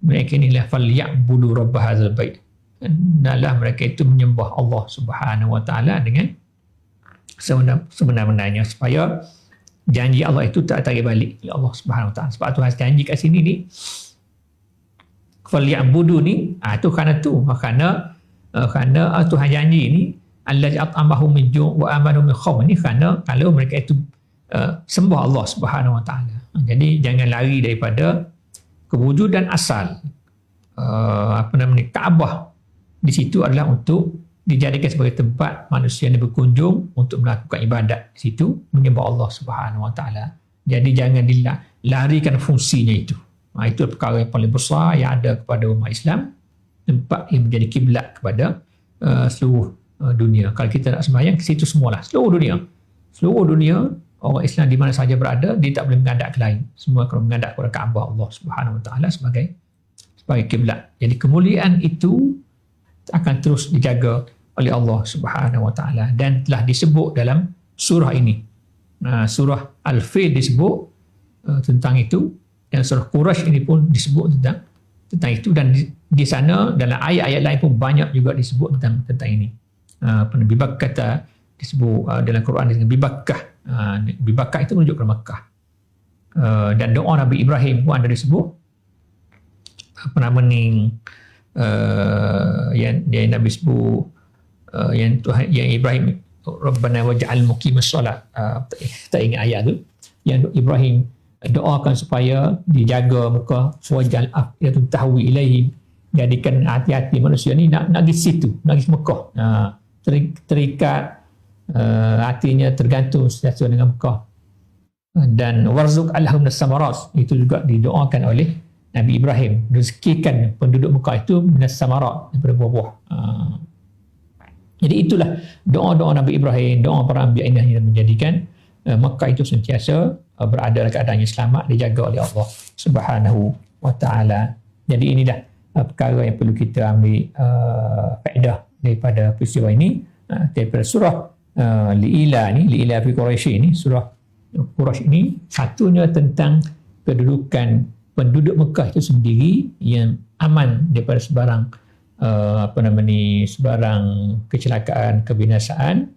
Mereka inilah falya'budu rabb hadzal bait, hendaklah mereka itu menyembah Allah Subhanahu wa taala dengan sebenar-benarnya, supaya janji Allah itu tak tarik balik oleh Allah Subhanahu wa taala. Sebab Tuhan janji kat sini ni falya'budu ni, itu kerana Tuhan janji ni allazi at'amahum min ju' wa amanahum min khauf, ni kerana kalau mereka itu sembah Allah Subhanahu wa taala. Jadi jangan lari daripada kewujudan asal. Kaabah di situ adalah untuk dijadikan sebagai tempat manusia yang berkunjung untuk melakukan ibadat di situ, menyembah Allah Subhanahu wa taala. Jadi jangan dilarikan fungsinya itu. Itu perkara yang paling besar yang ada kepada umat Islam, tempat yang menjadi kiblat kepada seluruh dunia. Kalau kita nak sembahyang ke situ semualah, seluruh dunia orang Islam di mana sahaja berada, dia tak boleh menghadap ke lain, semua kena menghadap kepada Kaabah Allah Subhanahu wa taala sebagai kiblat. Jadi kemuliaan itu akan terus dijaga oleh Allah Subhanahu wa taala, dan telah disebut dalam surah ini. Surah Al-Fil disebut tentang itu, dan surah Quraisy ini pun disebut tentang itu, dan di sana dalam ayat-ayat lain pun banyak juga disebut tentang ini. Bibakkah disebut dalam Quran dengan bibakkah. Bibakkah itu menunjuk kepada Makkah. Dan doa Nabi Ibrahim pun ada disebut yang Nabi sebut, yang Ibrahim Rabbana waj'al muqimas solat, tak ingat ayat tu, yang Ibrahim doakan supaya dijaga Mekah, waj'al af'idatun tahwi ilaihim, jadikan hati-hati manusia ni nak pergi situ, nak pergi Mekah, terikat hatinya, tergantung sentiasa dengan Mekah. Dan warzuq alhum nas-samarat, itu juga didoakan oleh Nabi Ibrahim, rezekikan penduduk Mekah itu minas samarat, daripada buah-buah. Jadi itulah doa-doa Nabi Ibrahim, doa para anbiya ini yang menjadikan Mekah itu sentiasa berada dalam keadaan yang selamat, dijaga oleh Allah Subhanahu wa taala. Jadi inilah perkara yang perlu kita ambil faedah daripada peristiwa ini, daripada surah Li'ila fi Quraisy ini. Surah Quraisy ini satunya tentang kedudukan penduduk Mekah itu sendiri yang aman daripada sebarang sebarang kecelakaan, kebinasaan,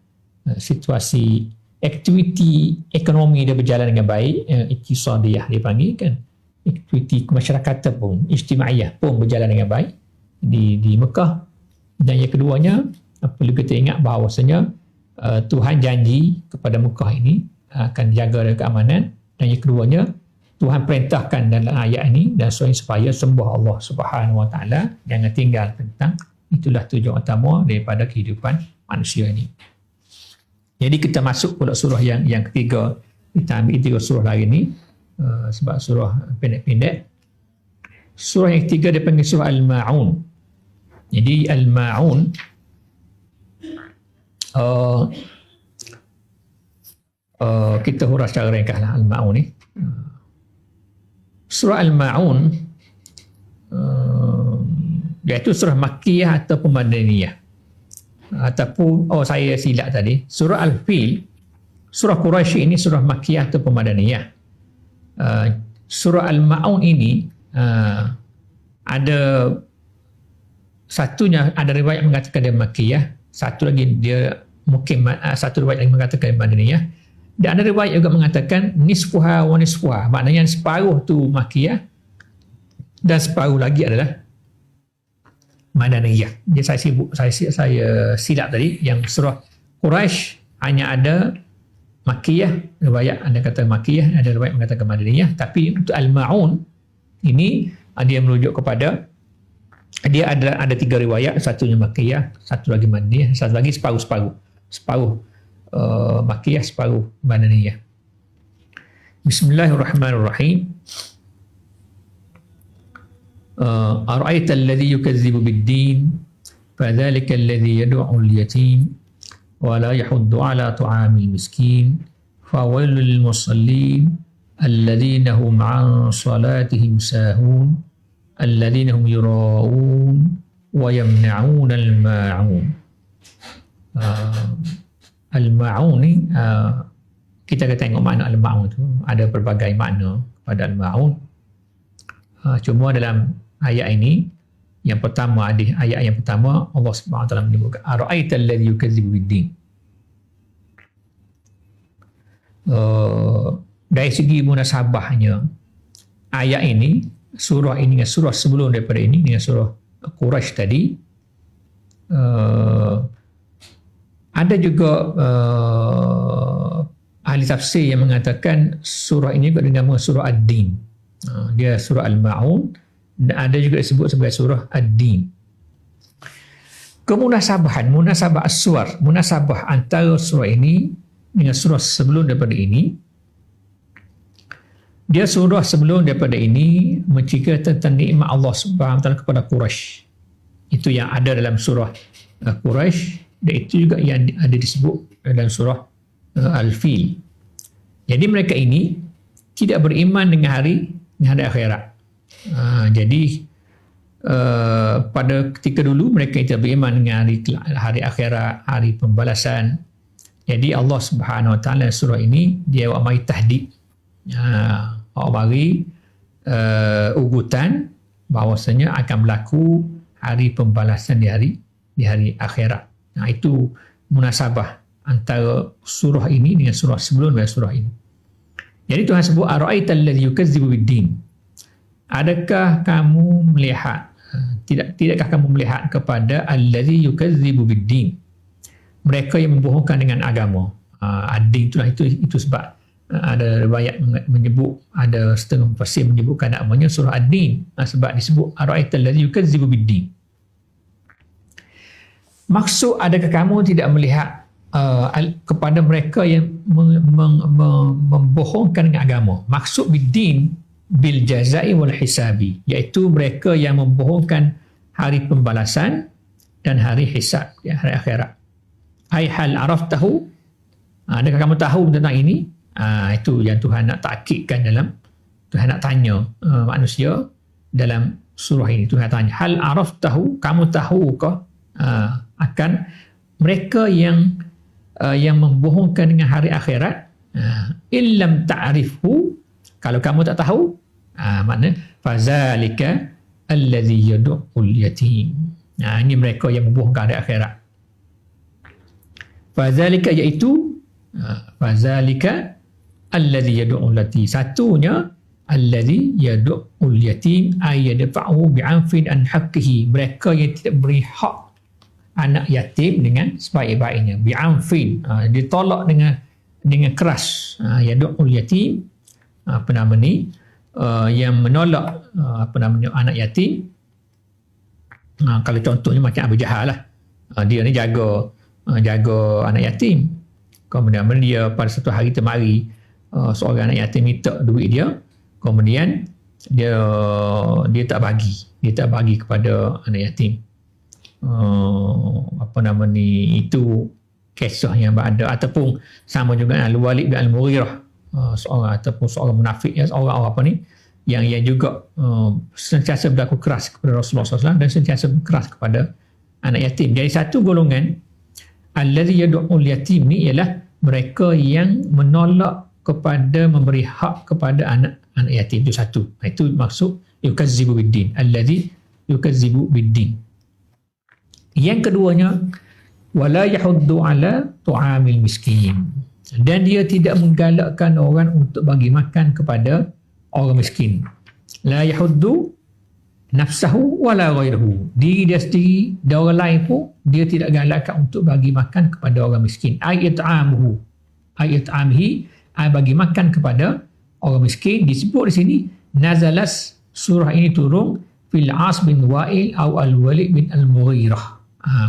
situasi aktiviti ekonomi dia berjalan dengan baik, iktisadiyah dipanggil kan, aktiviti kemasyarakatan pun, ijtimaiyah pun berjalan dengan baik di Mekah. Dan yang keduanya, perlu kita ingat bahawasanya Tuhan janji kepada Mekah ini akan jaga keamanan. Dan yang keduanya, Tuhan perintahkan dalam ayat ini dan supaya sembah Allah Subhanahu wa taala, jangan tinggal tentang. Itulah tujuan utama daripada kehidupan manusia ini. Jadi kita masuk pula surah yang ketiga. Kita ambil 3 surah lagi ni sebab surah pendek-pendek. Surah yang ketiga dia panggil surah Al-Ma'un. Jadi Al-Ma'un kita hurah secara ringkaslah Al-Ma'un ni. Surah Al-Ma'un iaitu surah Makkiyah ataupun Madaniyah, ataupun saya silap tadi, surah Al-Fil, surah Quraisy ini surah Makkiyah ataupun Madaniyah. Surah Al-Ma'un ini ada satunya, ada riwayat mengatakan dia Makkiyah, satu lagi dia mungkin satu riwayat lagi mengatakan dia Madaniyah. Dan ada riwayat juga mengatakan nisfuha wa nisfuha, maknanya separuh tu Makkiyah dan separuh lagi adalah Madaniyah. Jadi saya silap tadi, yang surah Quraisy hanya ada Makkiyah, riwayat ada kata Makkiyah, ada riwayat mengatakan Madaniyah. Tapi untuk Al-Ma'un ini dia merujuk kepada, dia ada 3 riwayat, satunya Makkiyah, satu lagi Madaniyah, satu lagi separuh Makkiyah, separuh Madaniyah. Bismillahirrahmanirrahim. Ara'aita alladhi yukazzibu bid-din fadhalika alladhi yad'u al-yatim wa la yahuddu 'ala ta'amil miskin fawailul lil musallin alladhina hum 'an salatihim sahun alladhina hum yura'un wa yamna'un al-ma'un. Al-ma'un ni kita akan tengok makna al-ma'un tu, ada pelbagai makna pada al-ma'un. Cuma dalam ayat ini yang pertama, ayat yang pertama Allah Subhanahu Wa Taala menyebutkan ara'aita alladhi yukazzibu bid-din. Dari segi munasabahnya ayat ini, surah ini dengan surah sebelum daripada ini, dengan surah Quraisy tadi, ada juga ahli tafsir yang mengatakan surah ini juga dinamakan surah Ad-Din. Dia surah Al-Ma'un, dan ada juga disebut sebagai surah Ad-Din. Kemunasabahan, munasabah as-suwar, munasabah antara surah ini dengan surah sebelum daripada ini. Dia surah sebelum daripada ini menceritakan tentang nikmat Allah Subhanahu Wa Taala kepada Quraisy. Itu yang ada dalam surah Quraisy, dan itu juga yang ada disebut dalam surah Al-Fil. Jadi mereka ini tidak beriman dengan hari akhirat. Jadi pada ketika dulu mereka tidak beriman dengan hari akhirat, hari pembalasan. Jadi Allah Subhanahu Wa Taala surah ini dia awak mari tahdid, awak mari ugutan bahawasanya akan berlaku hari pembalasan di hari akhirat. Itu munasabah antara surah ini dengan surah sebelum dan surah ini. Jadi Tuhan sebut ara'aita alladhi yukazzibu bid-din. Adakah kamu melihat, tidakkah kamu melihat kepada alladhi yukazzibu bid-din, mereka yang membohongkan dengan agama. Ad-din itulah, itu sebab ada riwayat menyebut, ada setengah mufassir menyebutkan namanya surah Ad-Din, sebab disebut ara'aita alladhi yukazzibu bid-din. Maksud, adakah kamu tidak melihat kepada mereka yang membohongkan dengan agama. Maksud bid-din bil jazai wal hisabi, iaitu mereka yang membohongkan hari pembalasan dan hari hisab, hari akhirat. Ai hal araftahu, adakah kamu tahu tentang ini? Itu yang Tuhan nak takkidkan dalam, Tuhan nak tanya manusia dalam surah ini. Tuhan tanya, hal araftahu, kamu tahukah akan mereka yang membohongkan dengan hari akhirat? Illam ta'rifhu, kalau kamu tak tahu, maknanya fazalika alladhi yad'ul yatim. Ini mereka yang membohongkan hari akhirat. Fazalika, iaitu fazalika alladhi yad'ul yatim. Satunya alladhi yad'ul yatim ay yadfa'u bi'anfin an haqqihi, mereka yang tidak beri hak anak yatim dengan sebaik-baiknya. Bi'anfin, ditolak dengan keras. Yad'ul yatim, yang menolak anak yatim. Kalau contohnya macam Abu Jahal lah, dia ni jaga anak yatim, kemudian dia pada satu hari temari seorang anak yatim minta duit dia, kemudian dia tak bagi kepada anak yatim. Itu kisah yang ada. Ataupun sama juga Al-Walid bin Al-Mughirah, seorang munafik, seorang yang juga sentiasa berlaku keras kepada Rasulullah SAW dan sentiasa keras kepada anak yatim. Jadi satu golongan alladhi yad'ul yatim ni ialah mereka yang menolak kepada memberi hak kepada anak yatim. Itu satu. Itu maksud yukazzibu bid-din, alladhi yukazzibu bid-din. Yang keduanya, wala yahuddu ala tu'amil miskin, dan dia tidak menggalakkan orang untuk bagi makan kepada orang miskin. La yahuddu nafsahu wala ghairuhu, diri dia sendiri dan orang lain pun dia tidak galakkan untuk bagi makan kepada orang miskin. Ayat'amuhu, ayat'amihi, bagi makan kepada orang miskin. Disebut di sini nazalas, surah ini turun fil As bin Wa'il atau Al-Walid bin Al-Mughirah,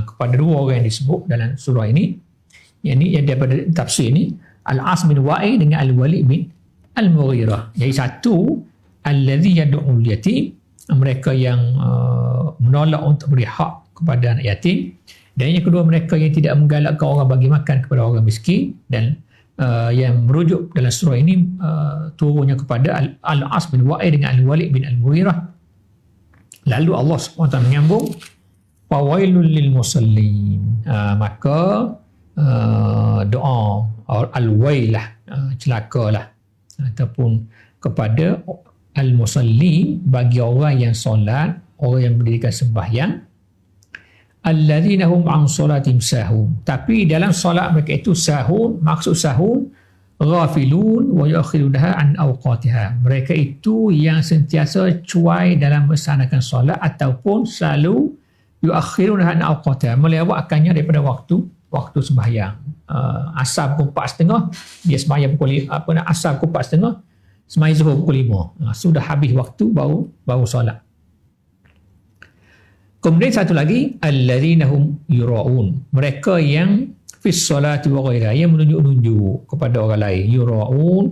kepada dua orang yang disebut dalam surah ini. Yang daripada tafsir ini, Al-As bin Wa'il dengan Al-Walid bin Al-Mughirah. Jadi satu, allazi yad'ul yatim, mereka yang menolak untuk beri hak kepada anak yatim. Dan yang kedua, mereka yang tidak menggalakkan orang bagi makan kepada orang miskin. Dan yang merujuk dalam surah ini turunnya kepada Al-As bin Wa'il dengan Al-Walid bin Al-Mughirah. Lalu Allah SWT menyambung, fawailul lil musallin, maka doa al-wailah, celakalah ataupun kepada al-musallin, bagi orang yang solat, orang yang mendirikan sembahyang, alladzina hum an solatihim sahun, tapi dalam solat mereka itu sahun, maksud sahun ghafilun wa yuakhirunaha an awqatiha, mereka itu yang sentiasa cuai dalam melaksanakan solat ataupun selalu yuakhirunaha an awqatiha, melewatkannya daripada waktu sembahyang. Asar pukul 4.30 dia sembahyang pukul asar pukul 4.30, sembahyang zuhur pukul 5. Sudah habis waktu baru solat. Kemudian satu lagi, alladzina hum yura'un, mereka yang fis salati wa ghairiha, yang menunjuk-nunjuk kepada orang lain. Yura'un,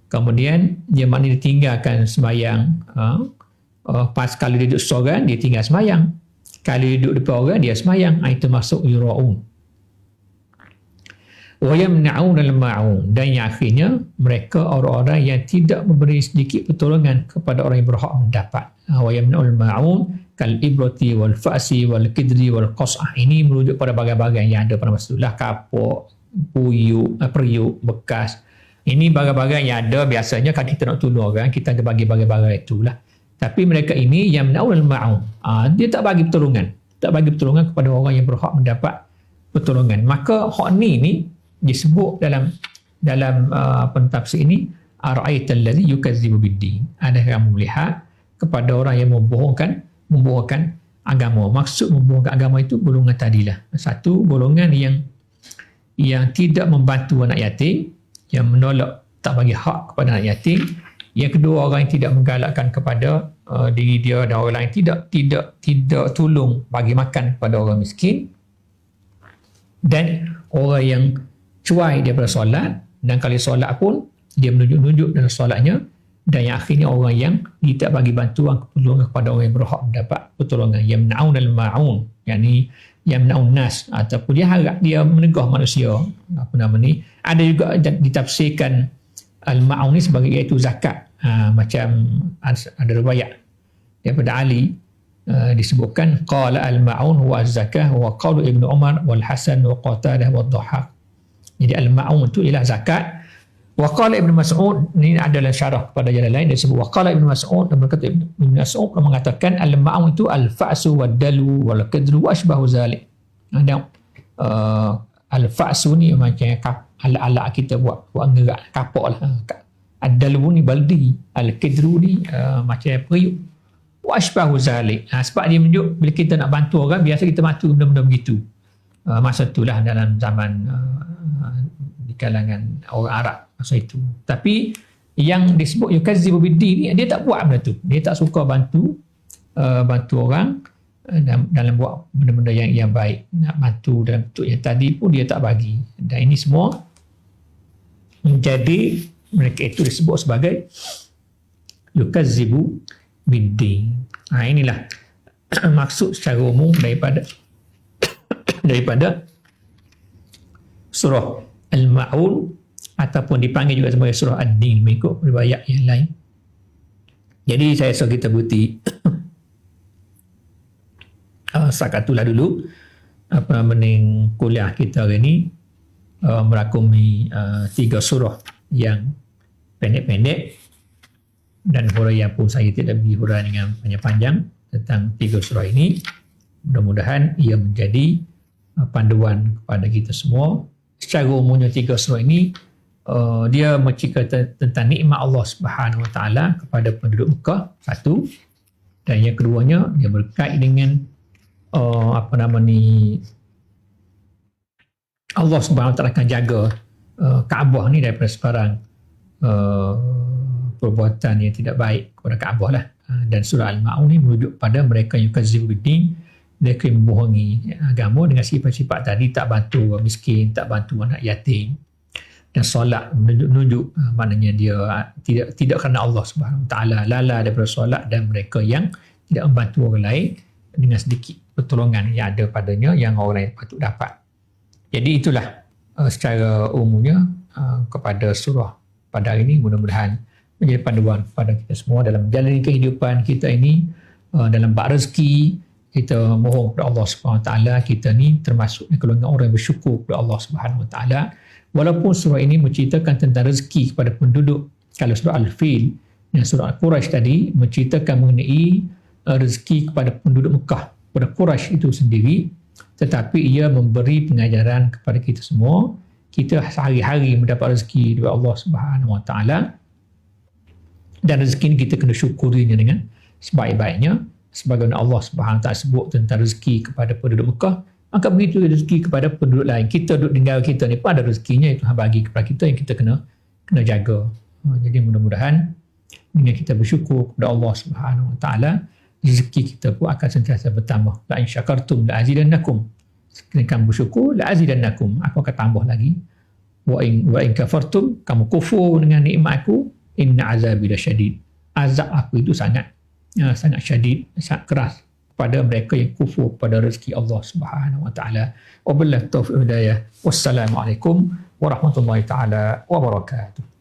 kemudian dia maknanya ditinggalkan sembahyang. Pas kali dia duduk seorang, dia tinggal sembahyang. Kali duduk depan orang, dia sembahyang. Itu masuk yura'un. Wa yamna'un al-ma'un, dan yang akhirnya mereka orang-orang yang tidak memberi sedikit pertolongan kepada orang yang berhak mendapat. Wa yamna'ul ma'un kal ibrati wal fa'si wal kidri wal qas'ah, ini merujuk pada bagai-bagai yang ada pada masa itulah, kapuk, periuk bekas. Ini bagai-bagai yang ada biasanya kalau kita nak tolong orang, kita ada bagi bagai-bagai itulah. Tapi mereka ini yang mena'ul ma'un, dia tak bagi pertolongan kepada orang yang berhak mendapat pertolongan. Maka hak ni disebut dalam pentafsir ini, ara'aital ladzi yukazzibu bid-din, adakah kamu melihat kepada orang yang membohongkan agama. Maksud membohongkan agama itu golongan tadilah. Satu, golongan yang tidak membantu anak yatim, yang menolak, tak bagi hak kepada anak yatim. Yang kedua, orang yang tidak menggalakkan kepada diri dia dan orang lain, tidak tolong bagi makan kepada orang miskin. Dan orang yang cuai daripada solat, dan kali solat pun dia menunjuk-nunjuk dalam solatnya. Dan yang akhirnya orang yang tidak bagi bantuan pertolongan kepada orang yang berhak mendapat pertolongan. Yamna'un al-ma'un, yakni yamna'un nas, ataupun dia harap dia menegah manusia. Ada juga ditafsirkan al-ma'un ni sebagai iaitu zakat. Macam ada riwayat daripada Ali, disebutkan qala al-ma'un huwa az-zakah wa qalu Ibnu Umar wal Hasan wa Qatadah wa Dhahhak. Jadi al-ma'un itu ialah zakat. Wa qala Ibnu Mas'ud, ini adalah syarah kepada jalan lain, dia sebut wa qala Ibnu Mas'ud, dan berkata Ibnu Mas'ud mengatakan al-ma'un itu al-fa'su wad-dalu wal kadru wa asbahu zalik. Dan al-fa'su ni macam alat-alat kita buat ngerak kapok lah. Ad-dalu ni baldi, al-kadru ni macam periuk. Wa asbahu zalik. Sebab dia menunjuk bila kita nak bantu orang, biasa kita bantu benda-benda begitu. Masa itulah dalam zaman di kalangan orang Arab masa itu. Tapi yang disebut yukazzibu bid-din ni, dia tak buat benda tu. Dia tak suka bantu orang dalam buat benda-benda yang baik. Nak bantu dalam bentuk yang tadi pun dia tak bagi. Dan ini semua menjadi, mereka itu disebut sebagai yukazzibu bid-din. Inilah maksud secara umum daripada surah Al-Ma'un, ataupun dipanggil juga sebagai surah Ad-Din mengikut riwayat yang lain. Jadi saya rasa kita berhenti sakatulah dulu kuliah kita hari ini, merakumi 3 surah yang pendek-pendek, dan huraian pun saya tidak bagi huraian dengan panjang-panjang tentang 3 surah ini. Mudah-mudahan ia menjadi panduan kepada kita semua. Secara umumnya 3 surah ini dia menceritakan tentang nikmat Allah Subhanahu Wa Taala kepada penduduk Mekah, satu. Dan yang keduanya dia berkait dengan Allah Subhanahu Wa Taala akan jaga Kaabah ni daripada sebarang perbuatan yang tidak baik kepada Kaabah lah. Dan surah Al-Ma'un ni merujuk pada mereka yang yukazzibu bid-din, mereka yang membohongi agama dengan sifat-sifat tadi, tak bantu orang miskin, tak bantu anak yatim. dan solat menunjuk maknanya dia tidak kerana Allah Subhanahu Wa Taala, lala daripada solat, dan mereka yang tidak membantu orang lain dengan sedikit pertolongan yang ada padanya yang orang lain patut dapat. Jadi itulah secara umumnya kepada surah pada hari ini, mudah-mudahan menjadi panduan kepada kita semua dalam menjalani kehidupan kita ini, dalam bab rezeki. Kita mohon kepada Allah Subhanahu Wa Taala, kita ni termasuk golongan orang yang bersyukur kepada Allah Subhanahu Wa Taala. Walaupun surah ini menceritakan tentang rezeki kepada penduduk, kalau surah Al-Fil dan surah Al-Quraisy tadi menceritakan mengenai rezeki kepada penduduk Mekah, kepada Quraisy itu sendiri, tetapi ia memberi pengajaran kepada kita semua. Kita sehari-hari mendapat rezeki dari Allah Subhanahu Wa Taala, dan rezeki ini kita kena syukurinya dengan sebaik-baiknya. Sebagaimana Allah Subhanahu Wa Taala sebut tentang rezeki kepada penduduk Mekah, maka begitu rezeki kepada penduduk lain. Kita duduk tinggal kita ni pun ada rezekinya, itu bagi kepada kita yang kita kena jaga. Jadi mudah-mudahan dengan kita bersyukur kepada Allah Subhanahu Wa Taala, rezeki kita pun akan sentiasa bertambah. La in syakartum la azidannakum. Sekiranya kamu bersyukur, la azidannakum, aku akan tambah lagi. Wa in kafartum, kamu kufur dengan nikmat aku, inna azabi lasyadid. Azab aku itu sangat syadid, sangat keras kepada mereka yang kufur pada rezeki Allah Subhanahu Wa Taala. Wabillahi taufiq hidayah. Wassalamualaikum warahmatullahi taala wabarakatuh.